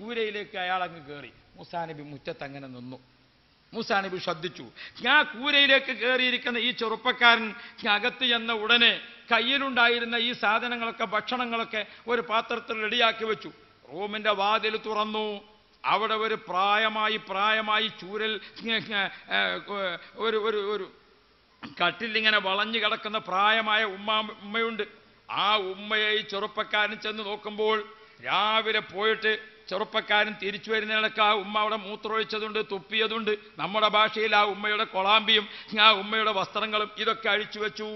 കൂരയിലേക്ക് അയാൾ അങ്ങ് കയറി. മൂസാ നബി മുറ്റത്ത് അങ്ങനെ നിന്നു. മൂസാ നബി ശ്രദ്ധിച്ചു, ഞാൻ കൂരയിലേക്ക് കയറിയിരിക്കുന്ന ഈ ചെറുപ്പക്കാരൻ അകത്ത് ചെന്ന ഉടനെ കയ്യിലുണ്ടായിരുന്ന ഈ സാധനങ്ങളൊക്കെ, ഭക്ഷണങ്ങളൊക്കെ ഒരു പാത്രത്തിൽ റെഡിയാക്കി വെച്ചു. റൂമിന്റെ വാതിൽ തുറന്നു. അവിടെ ഒരു പ്രായമായി ചൂരൽ ഒരു കട്ടിലിങ്ങനെ വളഞ്ഞു കിടക്കുന്ന പ്രായമായ ഉമ്മയുണ്ട്. ആ ഉമ്മയെ ഈ ചെറുപ്പക്കാരൻ ചെന്ന് നോക്കുമ്പോൾ രാവിലെ പോയിട്ട് ചെറുപ്പക്കാരൻ തിരിച്ചു വരുന്നതിനൊക്കെ ആ ഉമ്മ അവിടെ മൂത്രമൊഴിച്ചതുണ്ട്, തുപ്പിയതുണ്ട്. നമ്മുടെ ഭാഷയിൽ ആ ഉമ്മയുടെ കൊളാമ്പിയും ആ ഉമ്മയുടെ വസ്ത്രങ്ങളും ഇതൊക്കെ അഴിച്ചു വെച്ചു.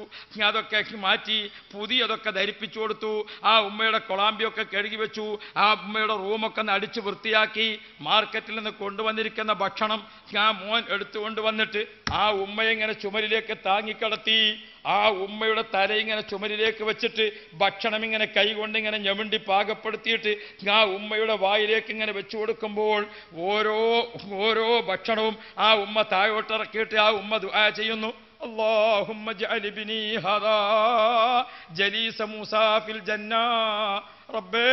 അതൊക്കെ മാറ്റി പുതിയതൊക്കെ ധരിപ്പിച്ചു കൊടുത്തു. ആ ഉമ്മയുടെ കൊളാമ്പിയൊക്കെ കഴുകി വെച്ചു. ആ ഉമ്മയുടെ റൂമൊക്കെ ഒന്ന് അടിച്ച് വൃത്തിയാക്കി. മാർക്കറ്റിൽ നിന്ന് കൊണ്ടുവന്നിരിക്കുന്ന ഭക്ഷണം ആ മോൻ എടുത്തുകൊണ്ട് വന്നിട്ട് ആ ഉമ്മയെ ഇങ്ങനെ ചുമരിലേക്ക് താങ്ങിക്കിടത്തി. ആ ഉമ്മയുടെ തല ഇങ്ങനെ ചുമരിലേക്ക് വെച്ചിട്ട് ഭക്ഷണം ഇങ്ങനെ കൈകൊണ്ട് ഇങ്ങനെ ഞെമിണ്ടി പാകപ്പെടുത്തിയിട്ട് ആ ഉമ്മയുടെ വായിലേക്ക് ഇങ്ങനെ വെച്ചു കൊടുക്കുമ്പോൾ ഓരോ ഭക്ഷണവും ആ ഉമ്മ താഴോട്ടിറക്കിയിട്ട് ആ ഉമ്മ ദുആ ചെയ്യുന്നു. അല്ലാഹുമ്മ ജഅൽ ഇബ്നി ഹദാ ജലീസ മൂസാ ഫിൽ ജന്ന. റബ്ബേ,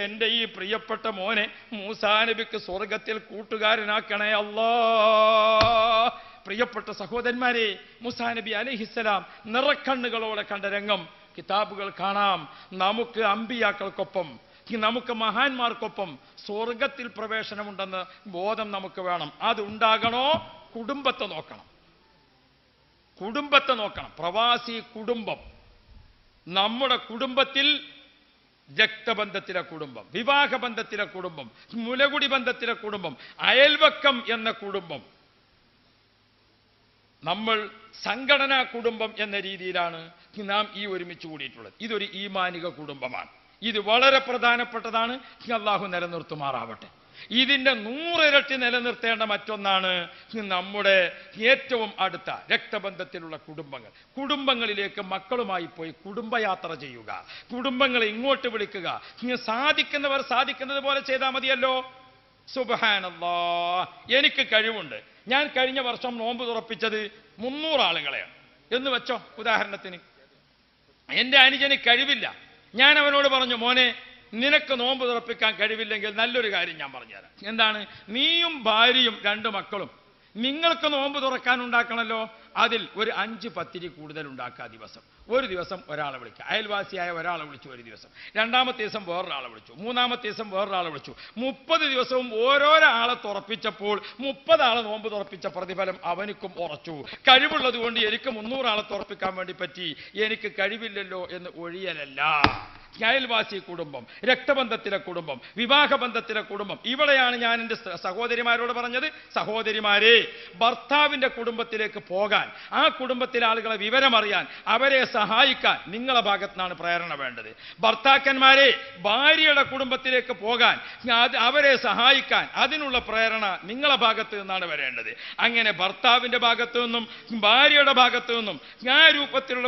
എൻ്റെ ഈ പ്രിയപ്പെട്ട മോനെ മൂസാ നബിക്ക് സ്വർഗത്തിൽ കൂട്ടുകാരനാക്കണേ അല്ലാ. പ്രിയപ്പെട്ട സഹോദരന്മാരെ, മൂസാ നബി അലൈഹിസ്സലാം നിറക്കണ്ണുകളോടെ കണ്ട രംഗം കിതാബുകൾ കാണാം. നമുക്ക് അമ്പിയാക്കൾക്കൊപ്പം, നമുക്ക് മഹാന്മാർക്കൊപ്പം സ്വർഗത്തിൽ പ്രവേശനമുണ്ടെന്ന് ബോധം നമുക്ക് വേണം. അതുണ്ടാകണോ? കുടുംബത്തെ നോക്കണം. പ്രവാസി കുടുംബം. നമ്മുടെ കുടുംബത്തിൽ രക്തബന്ധത്തിലെ കുടുംബം, വിവാഹബന്ധത്തിലെ കുടുംബം, മുലകുടി ബന്ധത്തിലെ കുടുംബം, അയൽവക്കം എന്ന കുടുംബം, നമ്മൾ സംഘടനാ കുടുംബം എന്ന രീതിയിലാണ് നാം ഈ ഒരുമിച്ച് കൂടിയിട്ടുള്ളത്. ഇതൊരു ഈമാനിക കുടുംബമാണ്. ഇത് വളരെ പ്രധാനപ്പെട്ടതാണ്. അല്ലാഹു നിലനിർത്തുമാറാവട്ടെ. ഇതിൻ്റെ 100 ഇരട്ടി നിലനിർത്തേണ്ട മറ്റൊന്നാണ് നമ്മുടെ ഏറ്റവും അടുത്ത രക്തബന്ധത്തിലുള്ള കുടുംബങ്ങൾ. കുടുംബങ്ങളിലേക്ക് മക്കളുമായി പോയി കുടുംബയാത്ര ചെയ്യുക, കുടുംബങ്ങളെ ഇങ്ങോട്ട് വിളിക്കുക. സാധിക്കുന്നവർ സാധിക്കുന്നത് പോലെ ചെയ്താൽ മതിയല്ലോ. സുബ്ഹാനല്ലാഹ്, എനിക്ക് കഴിവുണ്ട്. ഞാൻ കഴിഞ്ഞ വർഷം നോമ്പ് തുറപ്പിച്ചത് 300 ആളുകളെയാണ് എന്ന് വെച്ചോ. ഉദാഹരണത്തിന് എൻ്റെ അനുജന് കഴിവില്ല. ഞാൻ അവനോട് പറഞ്ഞു, മോനെ, നിനക്ക് നോമ്പ് തുറപ്പിക്കാൻ കഴിവില്ലെങ്കിൽ നല്ലൊരു കാര്യം ഞാൻ പറഞ്ഞുതരാം. എന്താണ്? നീയും ഭാര്യയും 2 മക്കളും നിങ്ങൾക്ക് നോമ്പ് തുറക്കാൻ ഉണ്ടാക്കണമല്ലോ. അതിൽ ഒരു 5 പത്തിരി കൂടുതൽ ഉണ്ടാക്കുക ദിവസം. ഒരു ദിവസം ഒരാളെ വിളിക്കുക, അയൽവാസിയായ ഒരാളെ വിളിച്ചു ഒരു ദിവസം, 2ാമത്തെ ദിവസം വേറൊരാളെ വിളിച്ചു, 3ാമത്തെ ദിവസം വേറൊരാളെ വിളിച്ചു. 30 ദിവസവും ഓരോരാളെ തുറപ്പിച്ചപ്പോൾ 30 ആളെ നോമ്പ് തുറപ്പിച്ച പ്രതിഫലം അവനിക്കും ഉറച്ചു. കഴിവുള്ളത് കൊണ്ട് എനിക്ക് 300 ആളെ തുറപ്പിക്കാൻ വേണ്ടി പറ്റി, എനിക്ക് കഴിവില്ലല്ലോ എന്ന് ഒഴിയലല്ല. അയൽവാസി കുടുംബം, രക്തബന്ധത്തിലെ കുടുംബം, വിവാഹബന്ധത്തിലെ കുടുംബം. ഇവിടെയാണ് ഞാൻ എൻ്റെ സഹോദരിമാരോട് പറഞ്ഞത്, സഹോദരിമാരെ, ഭർത്താവിൻ്റെ കുടുംബത്തിലേക്ക് പോകാൻ, ആ കുടുംബത്തിലെ ആളുകളെ വിവരമറിയാൻ, അവരെ സഹായിക്കാൻ നിങ്ങളെ ഭാഗത്തുനിന്നാണ് പ്രേരണ വേണ്ടത്. ഭർത്താക്കന്മാരെ, ഭാര്യയുടെ കുടുംബത്തിലേക്ക് പോകാൻ, അവരെ സഹായിക്കാൻ, അതിനുള്ള പ്രേരണ നിങ്ങളെ ഭാഗത്തു നിന്നാണ് വരേണ്ടത്. അങ്ങനെ ഭർത്താവിൻ്റെ ഭാഗത്തു നിന്നും ഭാര്യയുടെ ഭാഗത്തു നിന്നും ആ രൂപത്തിലുള്ള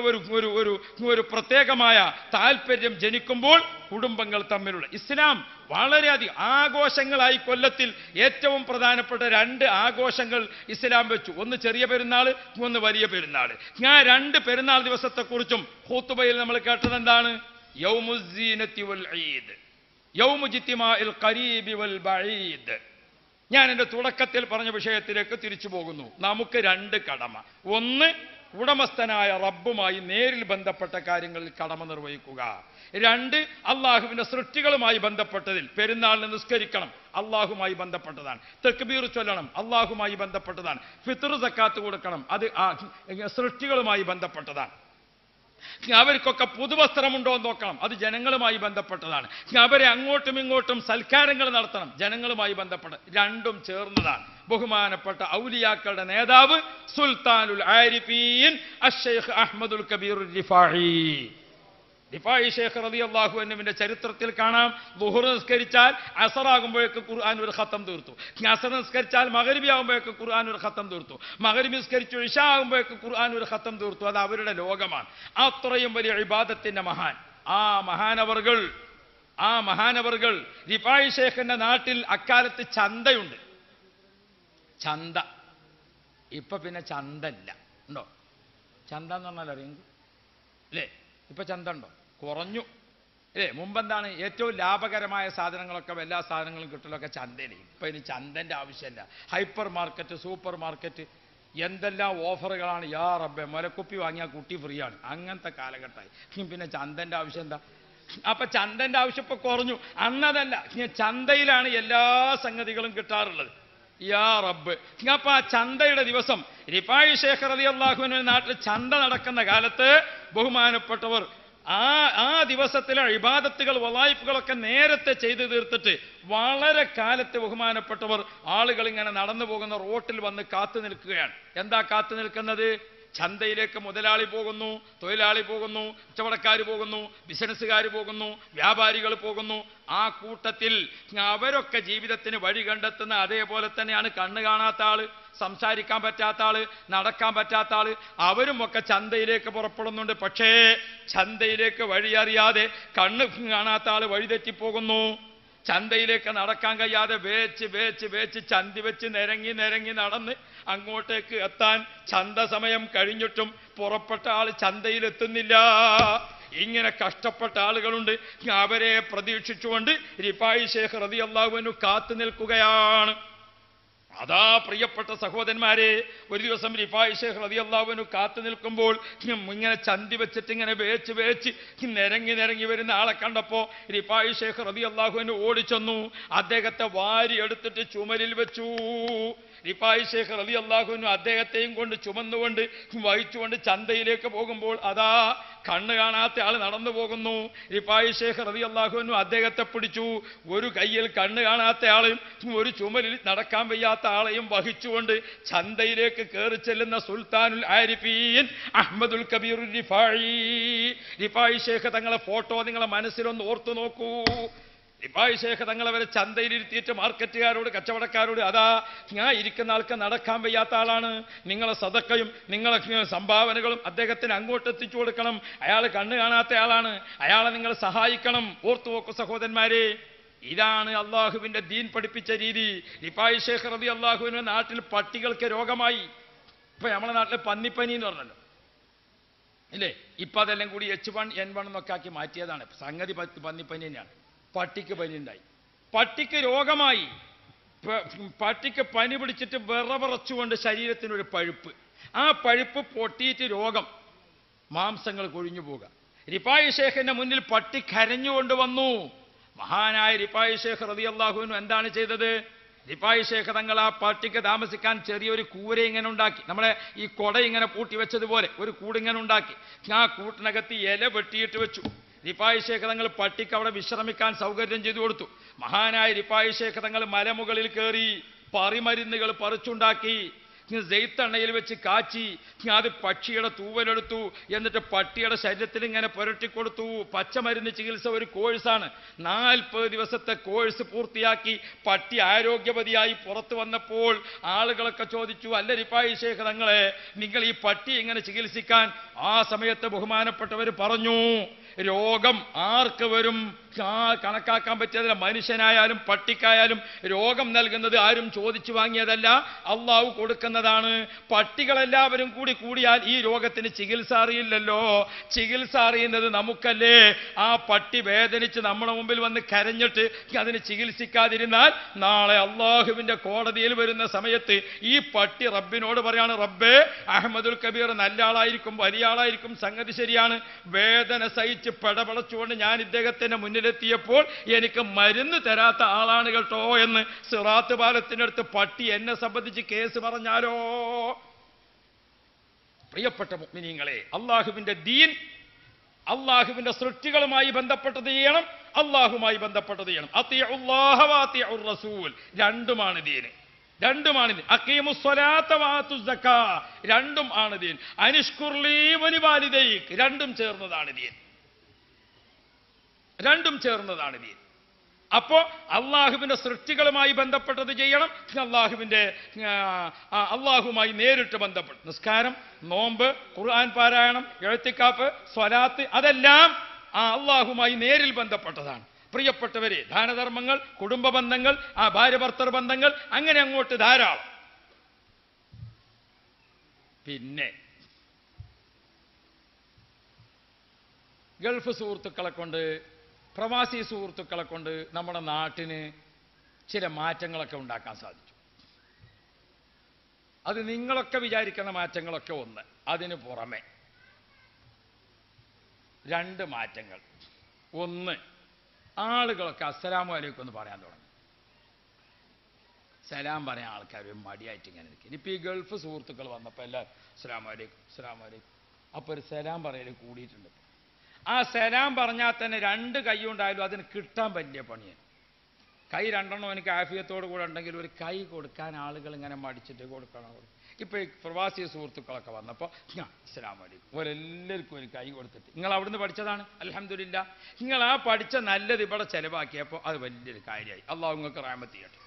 ഒരു പ്രത്യേകമായ താല്പര്യം ജനിക്കുമ്പോൾ കുടുംബങ്ങൾ തമ്മിലുള്ള ഇസ്ലാം വളരെയധികം ആഘോഷങ്ങളായി കൊല്ലത്തിൽ ഏറ്റവും പ്രധാനപ്പെട്ട 2 ആഘോഷങ്ങൾ ഇസ്ലാം വെച്ചു. ഒന്ന് ചെറിയ പെരുന്നാൾ, ഒന്ന് വലിയ പെരുന്നാൾ. ആ 2 പെരുന്നാൾ ദിവസത്തെക്കുറിച്ചും ഖുതുബയിൽ നമ്മൾ കേട്ടത് എന്താണ്? യൗമുസ്സീനത്തി വൽ ഈദ്, യൗമുജിത്തിമാഇൽ ഖരീബി വൽ ബഈദ്. ഞാൻ എൻ്റെ തുടക്കത്തിൽ പറഞ്ഞ വിഷയത്തിലേക്ക് തിരിച്ചു പോകുന്നു. നമുക്ക് 2 കടമ. ഒന്ന്, ഉടമസ്ഥനായ റബ്ബുമായി നേരിൽ ബന്ധപ്പെട്ട കാര്യങ്ങളിൽ കടമ നിർവഹിക്കുക. 2, അള്ളാഹുവിന്റെ സൃഷ്ടികളുമായി ബന്ധപ്പെട്ടതിൽ പെരുന്നാളിന് നിസ്കരിക്കണം, അള്ളാഹുമായി ബന്ധപ്പെട്ടതാണ്. തക്ബീർ ചൊല്ലണം, അള്ളാഹുമായി ബന്ധപ്പെട്ടതാണ്. ഫിത്ർ സക്കാത്ത് കൊടുക്കണം, അത് സൃഷ്ടികളുമായി ബന്ധപ്പെട്ടതാണ്. അവർക്കൊക്കെ പുതുവസ്ത്രമുണ്ടോ എന്ന് നോക്കണം, അത് ജനങ്ങളുമായി ബന്ധപ്പെട്ടതാണ്. അവരെ അങ്ങോട്ടും ഇങ്ങോട്ടും സൽക്കാരങ്ങൾ നടത്തണം, ജനങ്ങളുമായി ബന്ധപ്പെട്ട. 2ഉം ചേർന്നതാണ്. ബഹുമാനപ്പെട്ട ഔലിയാക്കളുടെ നേതാവ് സുൽത്താനുൽ ആരിഫീൻ അഷ്ശൈഖ് അഹ്മദുൽ കബീർ റിഫായി ശൈഖ് റളിയല്ലാഹു അൻഹുവിന്റെ ചരിത്രത്തിൽ കാണാം, ളുഹർ നിസ്കരിച്ചാൽ അസറാകുമ്പോഴേക്ക് ഖുർആൻ ഒരു ഖത്തം തീർത്തു, അസർ നിസ്കരിച്ചാൽ മഗ്രിബി ആകുമ്പോഴേക്ക് ഖുർആൻ ഒരു ഖത്തം തീർത്തു, മഗ്രിബി നിസ്കരിച്ചു ഇശാ ആകുമ്പോഴേക്ക് ഖുർആൻ ഒരു ഖത്തം തീർത്തു. അത് അവരുടെ ലോകമാണ്. അത്രയും വലിയ ഇബാദത്തിന്റെ മഹാൻ ആ മഹാനവറുകൾ റിഫായി ശൈഖിന്റെ നാട്ടിൽ അക്കാലത്ത് ചന്തയുണ്ട്. ചന്ത. ഇപ്പൊ പിന്നെ ചന്തല്ല. ഉണ്ടോ? ചന്ത എന്ന് പറഞ്ഞാൽ അറിയും അല്ലേ? ഇപ്പൊ ചന്ത ഉണ്ടോ? കുറഞ്ഞു അല്ലേ? മുമ്പെന്താണ് ഏറ്റവും ലാഭകരമായ സാധനങ്ങളൊക്കെ, എല്ലാ സാധനങ്ങളും കിട്ടലൊക്കെ ചന്തയിൽ. ഇപ്പൊ ഇനി ചന്തന്റെ ആവശ്യമില്ല. ഹൈപ്പർ മാർക്കറ്റ്, സൂപ്പർ മാർക്കറ്റ്, എന്തെല്ലാം ഓഫറുകളാണ്. യാ റബ്ബെ, മുലക്കുപ്പി വാങ്ങിയാൽ കുട്ടി ഫ്രീ ആണ്. അങ്ങനത്തെ കാലഘട്ടമായി. പിന്നെ ചന്തന്റെ ആവശ്യം എന്താ? അപ്പൊ ചന്തന്റെ ആവശ്യം ഇപ്പൊ കുറഞ്ഞു. അന്നതല്ല, ചന്തയിലാണ് എല്ലാ സംഗതികളും കിട്ടാറുള്ളത്. യാ റബ്ബ്. അപ്പൊ ആ ചന്തയുടെ ദിവസം റിഫായി ശൈഖ് റളിയല്ലാഹു അൻഹു നാട്ടിൽ ചന്ത നടക്കുന്ന കാലത്ത് ബഹുമാനപ്പെട്ടവർ ആ ദിവസത്തിലെ ഇബാദത്തുകൾ വളായിഫുകളൊക്കെ നേരത്തെ ചെയ്തു തീർത്തിട്ട് വളരെ കാലത്ത് ബഹുമാനപ്പെട്ടവർ ആളുകൾ ഇങ്ങനെ നടന്നു പോകുന്ന റോട്ടിൽ വന്ന് കാത്തു നിൽക്കുകയാണ്. എന്താ കാത്തു നിൽക്കുന്നത്? ചന്തയിലേക്ക് മുതലാളി പോകുന്നു, തൊഴിലാളി പോകുന്നു, കച്ചവടക്കാർ പോകുന്നു, ബിസിനസ്സുകാർ പോകുന്നു, വ്യാപാരികൾ പോകുന്നു. ആ കൂട്ടത്തിൽ അവരൊക്കെ ജീവിതത്തിന് വഴി കണ്ടെത്തുന്ന അതേപോലെ തന്നെയാണ് കണ്ണ് കാണാത്ത ആള്, സംസാരിക്കാൻ പറ്റാത്ത ആള്, നടക്കാൻ പറ്റാത്ത ആള്, അവരും ഒക്കെ ചന്തയിലേക്ക് പുറപ്പെടുന്നുണ്ട്. പക്ഷേ ചന്തയിലേക്ക് വഴി അറിയാതെ കണ്ണ് കാണാത്ത ആള് വഴിതെറ്റിപ്പോകുന്നു. ചന്തയിലേക്ക് നടക്കാൻ കഴിയാതെ വേച്ച് ചന്തി വെച്ച് നിരങ്ങി നടന്ന് അങ്ങോട്ടേക്ക് എത്താൻ ചന്ത സമയം കഴിഞ്ഞിട്ടും പുറപ്പെട്ട ആള് ചന്തയിലെത്തുന്നില്ല. ഇങ്ങനെ കഷ്ടപ്പെട്ട ആളുകളുണ്ട്. അവരെ പ്രതീക്ഷിച്ചുകൊണ്ട് റിഫായി ശൈഖ് റളിയല്ലാഹു അൻഹു കാത്തു നിൽക്കുകയാണ്. അതാ പ്രിയപ്പെട്ട സഹോദരന്മാരെ, ഒരു ദിവസം റിഫായി ശൈഖ് റളിയല്ലാഹു അൻഹു കാത്തു നിൽക്കുമ്പോൾ ഇങ്ങനെ ചന്തി വെച്ചിട്ട് ഇങ്ങനെ വേച്ച് നിരങ്ങി വരുന്ന ആളെ കണ്ടപ്പോ റിഫായി ശൈഖ് റളിയല്ലാഹു അൻഹു ഓടിച്ചെന്നു. അദ്ദേഹത്തെ വാരി എടുത്തിട്ട് ചുമലിൽ വെച്ചു. റിഫായി ശൈഖ് റളിയല്ലാഹു അൻഹു അദ്ദേഹത്തെയും കൊണ്ട് ചുമന്നുകൊണ്ട് വഹിച്ചുകൊണ്ട് ചന്തയിലേക്ക് പോകുമ്പോൾ അതാ കണ്ണ് കാണാത്ത ആൾ നടന്നു പോകുന്നു. റിഫായി ശൈഖ് റളിയല്ലാഹു അൻഹു അദ്ദേഹത്തെ പിടിച്ചു. ഒരു കയ്യിൽ കണ്ണ് കാണാത്ത ആളെയും ഒരു ചുമലിൽ നടക്കാൻ വയ്യാത്ത ആളെയും വഹിച്ചുകൊണ്ട് ചന്തയിലേക്ക് കയറി ചെല്ലുന്ന സുൽത്താനുൽ ആരിഫീൻ അഹ്മദുൽ കബീർ റിഫായി ശൈഖ് തങ്ങളെ ഫോട്ടോ നിങ്ങളെ മനസ്സിലൊന്ന് ഓർത്തു നോക്കൂ. റിഫായി ശൈഖ് തങ്ങളെ വരെ ചന്തയിലിരുത്തിയിട്ട് മാർക്കറ്റുകാരോട്, കച്ചവടക്കാരോട്, അതാ ഞാൻ ഇരിക്കുന്ന ആൾക്ക് നടക്കാൻ വയ്യാത്ത ആളാണ്, നിങ്ങളെ സദക്കയും നിങ്ങളെ സംഭാവനകളും അദ്ദേഹത്തിന് അങ്ങോട്ട് എത്തിച്ചു കൊടുക്കണം, അയാൾ കണ്ണ് കാണാത്ത ആളാണ്, അയാളെ നിങ്ങൾ സഹായിക്കണം. ഓർത്തു നോക്കൂ സഹോദരന്മാരെ, ഇതാണ് അള്ളാഹുവിന്റെ ദീൻ പഠിപ്പിച്ച രീതി. റിഫായി ശൈഖ് റളിയല്ലാഹു അൻഹു നാട്ടിൽ പട്ടികൾക്ക് രോഗമായി. ഇപ്പൊ നമ്മുടെ നാട്ടിൽ പന്നിപ്പനി എന്ന് പറഞ്ഞല്ലോ ഇല്ലേ, ഇപ്പൊ അതെല്ലാം കൂടി H1N1 എന്നൊക്കെ ആക്കി മാറ്റിയതാണ്. സംഗതി പന്നിപ്പനി തന്നെയാണ്. പട്ടിക്ക് പനി ഉണ്ടായി, പട്ടിക്ക് രോഗമായി, പട്ടിക്ക് പനി പിടിച്ചിട്ട് വിറവിറച്ചുകൊണ്ട് ശരീരത്തിനൊരു പഴുപ്പ്, ആ പഴുപ്പ് പൊട്ടിയിട്ട് രോഗം, മാംസങ്ങൾ കൊഴിഞ്ഞു പോകുക. റിഫായി ശൈഖിന്റെ മുന്നിൽ പട്ടി കരഞ്ഞുകൊണ്ട് വന്നു. മഹാനായ റിഫായി ശൈഖ് റളിയല്ലാഹു അൻഹു എന്താണ് ചെയ്തത്? റിഫായി ശൈഖ് തങ്ങൾ ആ പട്ടിക്ക് താമസിക്കാൻ ചെറിയൊരു കൂര ഇങ്ങനെ ഉണ്ടാക്കി, നമ്മളെ ഈ കൊട ഇങ്ങനെ പൂട്ടി വെച്ചതുപോലെ ഒരു കൂടിങ്ങനെ ഉണ്ടാക്കി. ആ കൂട്ടിനകത്ത് ഇല വെട്ടിയിട്ട് വെച്ചു. റിഫായി ശൈഖ് തങ്ങൾ പട്ടിക്ക് അവിടെ വിശ്രമിക്കാൻ സൗകര്യം ചെയ്തു കൊടുത്തു. മഹാനായ റിഫായി ശൈഖ് തങ്ങൾ മലമുകളിൽ കയറി പറിമരുന്നുകൾ പറിച്ചുണ്ടാക്കി, ജെയ്ത്തെണ്ണയിൽ വെച്ച് കാച്ചി, അത് പക്ഷിയുടെ തൂവലെടുത്തു, എന്നിട്ട് പട്ടിയുടെ ശരീരത്തിൽ ഇങ്ങനെ പുരട്ടിക്കൊടുത്തു. പച്ചമരുന്ന് ചികിത്സ ഒരു കോഴ്സാണ്. 40 ദിവസത്തെ കോഴ്സ് പൂർത്തിയാക്കി പട്ടി ആരോഗ്യവതിയായി പുറത്തു വന്നപ്പോൾ ആളുകളൊക്കെ ചോദിച്ചു, അല്ല റിഫായി ശൈഖ് തങ്ങളെ, നിങ്ങൾ ഈ പട്ടി ഇങ്ങനെ ചികിത്സിക്കാൻ? ആ സമയത്ത് ബഹുമാനപ്പെട്ടവർ പറഞ്ഞു, രോഗം ആർക്ക് വരും കണക്കാക്കാൻ പറ്റിയതല്ല. മനുഷ്യനായാലും പട്ടിക്കായാലും രോഗം നൽകുന്നത് ആരും ചോദിച്ചു വാങ്ങിയതല്ല, അള്ളാഹു കൊടുക്കുന്നതാണ്. പട്ടികളെല്ലാവരും കൂടിയാൽ ഈ രോഗത്തിന് ചികിത്സ അറിയില്ലല്ലോ. ചികിത്സ അറിയുന്നത് നമുക്കല്ലേ. ആ പട്ടി വേദനിച്ച് നമ്മുടെ മുമ്പിൽ വന്ന് കരഞ്ഞിട്ട് അതിന് ചികിത്സിക്കാതിരുന്നാൽ നാളെ അള്ളാഹുവിന്റെ കോടതിയിൽ വരുന്ന സമയത്ത് ഈ പട്ടി റബ്ബിനോട് പറയാണ്, റബ്ബേ, അഹ്മദുൽ കബീർ നല്ല ആളായിരിക്കും, വലിയ ആളായിരിക്കും, സംഗതി ശരിയാണ്, വേദന സഹിച്ച് പെടപടച്ചുകൊണ്ട് ഞാൻ ഇദ്ദേഹത്തിന്റെ മുന്നിലെത്തിയപ്പോൾ എനിക്ക് മരുന്ന് തരാത്ത ആളാണ് കേട്ടോ എന്ന് സിറാത്ത് പാലത്തിനടുത്ത് പട്ടി എന്നെ സംബന്ധിച്ച് കേസ് പറഞ്ഞാലോ? പ്രിയപ്പെട്ട മുഅ്മിനീങ്ങളെ, അള്ളാഹുവിന്റെ ദീൻ അള്ളാഹുവിന്റെ സൃഷ്ടികളുമായി ബന്ധപ്പെട്ടത് ചെയ്യണം, അള്ളാഹുമായി ബന്ധപ്പെട്ടത് ചെയ്യണം. അത്തിഉല്ലാഹ വഅത്തിഉർ റസൂൽ, രണ്ടുമാണ് ദീൻ, രണ്ടുമാണ് ദീൻ. അഖീമുസ്സലാത്ത വആത്തുസ് സക്കാ, രണ്ടും ആണ് ദീൻ. അനിഷ്കുർലി വലിവാലിദൈക്, രണ്ടും ചേർന്നതാണ് ദീൻ, രണ്ടും ചേർന്നതാണ് ദീൻ. അപ്പോ അള്ളാഹുവിന്റെ സൃഷ്ടികളുമായി ബന്ധപ്പെട്ടത് ചെയ്യണം, അള്ളാഹുമായി നേരിട്ട് ബന്ധപ്പെട്ട് നിസ്കാരം, നോമ്പ്, ഖുർആൻ പാരായണം, എഴുത്തിക്കാപ്പ്, സ്വലാത്ത്, അതെല്ലാം ആ അള്ളാഹുമായി നേരിൽ ബന്ധപ്പെട്ടതാണ്. പ്രിയപ്പെട്ടവരെ, ദാനധർമ്മങ്ങൾ, കുടുംബ ബന്ധങ്ങൾ, ആ ഭാര്യ ഭർത്തൃ ബന്ധങ്ങൾ, അങ്ങനെ അങ്ങോട്ട് ധാരാളം. പിന്നെ ഗൾഫ് സുഹൃത്തുക്കളെ കൊണ്ട്, പ്രവാസി സുഹൃത്തുക്കളെ കൊണ്ട് നമ്മുടെ നാട്ടിന് ചില മാറ്റങ്ങളൊക്കെ ഉണ്ടാക്കാൻ സാധിച്ചു. അത് നിങ്ങളൊക്കെ വിചാരിക്കുന്ന മാറ്റങ്ങളൊക്കെ ഒന്ന്, അതിന് പുറമെ 2 മാറ്റങ്ങൾ. ഒന്ന്, ആളുകളൊക്കെ അസ്സലാമു അലൈക്കും എന്ന് പറയാൻ തുടങ്ങി. സലാം പറയാൻ ആൾക്കാർ മടിയായിട്ട് ഇങ്ങനെ ഇരിക്കും. ഇപ്പം ഈ ഗൾഫ് സുഹൃത്തുക്കൾ വന്നപ്പോൾ എല്ലാവരും അസ്സലാമു അലൈക്കും, അസ്സലാമു അലൈക്കും. അപ്പോൾ ഒരു സലാം പറയൽ കൂടിയിട്ടുണ്ട്. ആ സലാം പറഞ്ഞാൽ തന്നെ 2 കൈ ഉണ്ടായാലും അതിന് കിട്ടാൻ വലിയ പണിയാണ്. കൈ 2 എനിക്ക് ആഫിയത്തോടു കൂടെ ഉണ്ടെങ്കിൽ ഒരു കൈ കൊടുക്കാൻ ആളുകൾ ഇങ്ങനെ മടിച്ചിട്ട് കൊടുക്കണം. ഇപ്പോൾ ഈ പ്രവാസി സുഹൃത്തുക്കളൊക്കെ വന്നപ്പോൾ അസ്സലാമു അലൈക്കും ഓരെല്ലാവർക്കും ഒരു കൈ കൊടുത്തിട്ട് നിങ്ങൾ അവിടുന്ന് പഠിച്ചതാണ് അൽഹംദുലില്ലാ. നിങ്ങൾ ആ പഠിച്ച നല്ലത് ഇവിടെ ചിലവാക്കിയപ്പോൾ അത് വലിയൊരു കാര്യമായി. അള്ളാഹു നിങ്ങൾക്ക് റഹ്മത്ത് ചെയ്യട്ടെ.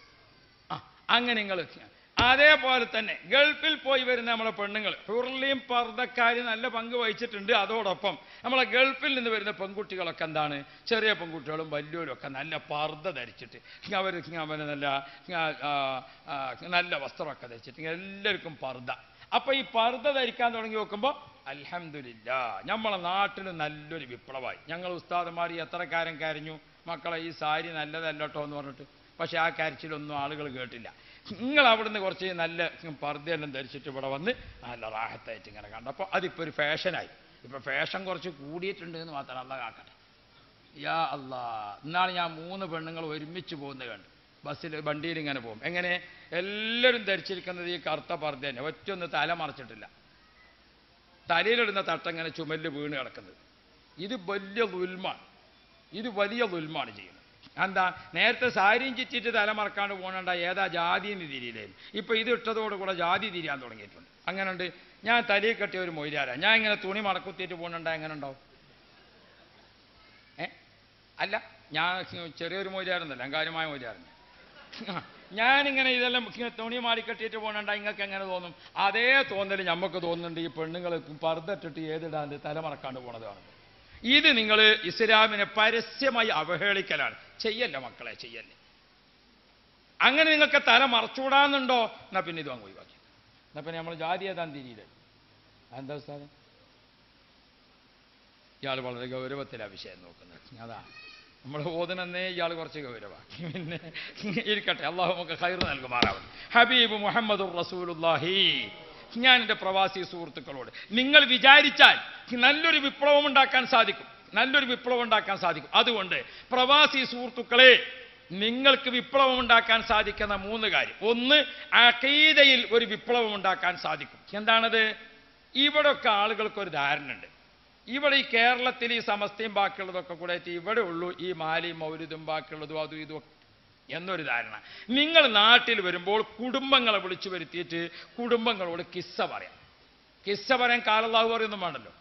അങ്ങനെ നിങ്ങൾ അതേപോലെ തന്നെ ഗൾഫിൽ പോയി വരുന്ന നമ്മളെ പെണ്ണുങ്ങൾ ഹുർലിയും പർദ്ദക്കാർ നല്ല പങ്ക് വഹിച്ചിട്ടുണ്ട്. അതോടൊപ്പം നമ്മളെ ഗൾഫിൽ നിന്ന് വരുന്ന പെൺകുട്ടികളൊക്കെ എന്താണ്, ചെറിയ പെൺകുട്ടികളും വലിയവരും ഒക്കെ നല്ല പർദ്ദ ധരിച്ചിട്ട് അവർ നല്ല വസ്ത്രമൊക്കെ ധരിച്ചിട്ട് എല്ലാവർക്കും പർദ്ദ. അപ്പൊ ഈ പർദ്ദ ധരിക്കാൻ തുടങ്ങി നോക്കുമ്പോൾ അൽഹംദുലില്ലാ നമ്മളെ നാട്ടിൽ നല്ലൊരു വിപ്ലവമായി. ഞങ്ങൾ ഉസ്താദന്മാർ എത്ര കാര്യം കരഞ്ഞു, മക്കളെ ഈ സാരി നല്ലതല്ലോ എന്ന് പറഞ്ഞിട്ട്. പക്ഷെ ആ കരച്ചിലൊന്നും ആളുകൾ കേട്ടില്ല. നിങ്ങൾ അവിടുന്ന് കുറച്ച് നല്ല പർദ്ദയെല്ലാം ധരിച്ചിട്ട് ഇവിടെ വന്ന് നല്ല റാഹത്തായിട്ട് ഇങ്ങനെ കണ്ടപ്പോൾ അതിപ്പോൾ ഒരു ഫാഷനായി. ഇപ്പം ഫാഷൻ കുറച്ച് കൂടിയിട്ടുണ്ട് എന്ന് മാത്രം അല്ലാഹ് കാക്കട്ടെ. യാ അല്ലാ, ഇന്നാണ് ഞാൻ 3 പെണ്ണുങ്ങൾ ഒരുമിച്ച് പോകുന്നത് കണ്ടു. വണ്ടിയിൽ ഇങ്ങനെ പോകും. എങ്ങനെ എല്ലാവരും ധരിച്ചിരിക്കുന്നത് ഈ കറുത്ത പർദ്ദ തന്നെ, ഒറ്റൊന്ന് തല മറച്ചിട്ടില്ല. തലയിലിടുന്ന തട്ടങ്ങനെ ചുമലിൽ വീണ് കിടക്കുന്നത്. ഇത് വലിയ ദുൽമാണ്. ഇത് വലിയ ദുൽമാണ് ചെയ്യുന്നത്. എന്താ, നേരത്തെ സാരിയും ചിറ്റിട്ട് തലമറക്കാണ്ട് പോകണണ്ട ഏതാ ജാതി എന്ന് തിരിയില്ലായിരുന്നു. ഇപ്പം ഇത് ഇട്ടതോടുകൂടെ ജാതി തിരിയാൻ തുടങ്ങിയിട്ടുണ്ട്. അങ്ങനെയുണ്ട്. ഞാൻ തലയിൽ കെട്ടിയ ഒരു മൊയ്ലാരാ, ഞാൻ ഇങ്ങനെ തുണി മടക്കുത്തിയിട്ട് പോകണണ്ട എങ്ങനെ ഉണ്ടാവും? അല്ല, ഞാൻ ചെറിയൊരു മൊയ്ലാരെന്നല്ല, കാര്യമായ മൊയ്ലാരല്ല. ഞാനിങ്ങനെ ഇതെല്ലാം തുണി മാറിക്കെട്ടിയിട്ട് പോകണണ്ട നിങ്ങൾക്ക് എങ്ങനെ തോന്നും? അതേ തോന്നൽ നമുക്ക് തോന്നുന്നുണ്ട് ഈ പെണ്ണുങ്ങൾ പർദ്ദട്ടിട്ട് ഏതിടാണ്ട് തലമറക്കാണ്ട് പോണത് കാണുമ്പോൾ. ഇത് നിങ്ങൾ ഇസ്ലാമിനെ പരസ്യമായി അവഹേളിക്കലാണ്. ചെയ്യല്ല മക്കളെ, ചെയ്യല്ലേ. അങ്ങനെ നിങ്ങൾക്ക് തല മറച്ചുകൂടാന്നുണ്ടോ? എന്നാ പിന്നെ ഇത് അങ്ങ് ഒഴിവാക്കി. എന്നാ പിന്നെ നമ്മൾ ജാതി ഏതാൻ തിരിയില്ല. എന്താ ഉസ്താദേ, ഇയാൾ വളരെ ഗൗരവത്തിലാണ് വിഷയം നോക്കുന്നത്. അതാ നമ്മൾ ഓതുന്നേ ഇയാൾ കുറച്ച് ഗൗരവമാണ്. പിന്നെ ഇരിക്കട്ടെ, അള്ളാഹു നമുക്ക് ഖൈർ നൽകുമാറാവട്ടെ. ഹബീബ് മുഹമ്മദുർ റസൂലുള്ളാഹി. ഞാൻ എൻ്റെ പ്രവാസി സുഹൃത്തുക്കളോട്, നിങ്ങൾ വിചാരിച്ചാൽ നല്ലൊരു വിപ്ലവം ഉണ്ടാക്കാൻ സാധിക്കും, നല്ലൊരു വിപ്ലവം ഉണ്ടാക്കാൻ സാധിക്കും. അതുകൊണ്ട് പ്രവാസി സുഹൃത്തുക്കളെ, നിങ്ങൾക്ക് വിപ്ലവം ഉണ്ടാക്കാൻ സാധിക്കുന്ന 3 കാര്യം. ഒന്ന്, അഖീദയിൽ ഒരു വിപ്ലവം ഉണ്ടാക്കാൻ സാധിക്കും. എന്താണത്? ഇവിടെയൊക്കെ ആളുകൾക്കൊരു ധാരണയുണ്ട്, ഇവിടെ ഈ കേരളത്തിൽ ഈ സമസ്തയും ബാക്കിയുള്ളതൊക്കെ കൂടെ ഇവിടെ ഉള്ളൂ ഈ മാലിയും മൗലിദും ബാക്കിയുള്ളതും അതും ഇതും എന്നൊരു ധാരണ. നിങ്ങൾ നാട്ടിൽ വരുമ്പോൾ കുടുംബങ്ങളെ വിളിച്ചു വരുത്തിയിട്ട് കുടുംബങ്ങളോട് കിസ്സ പറയാം. കിസ്സ പറയാൻ കാലല്ലാഹു പറയുന്നു വേണ്ടല്ലോ.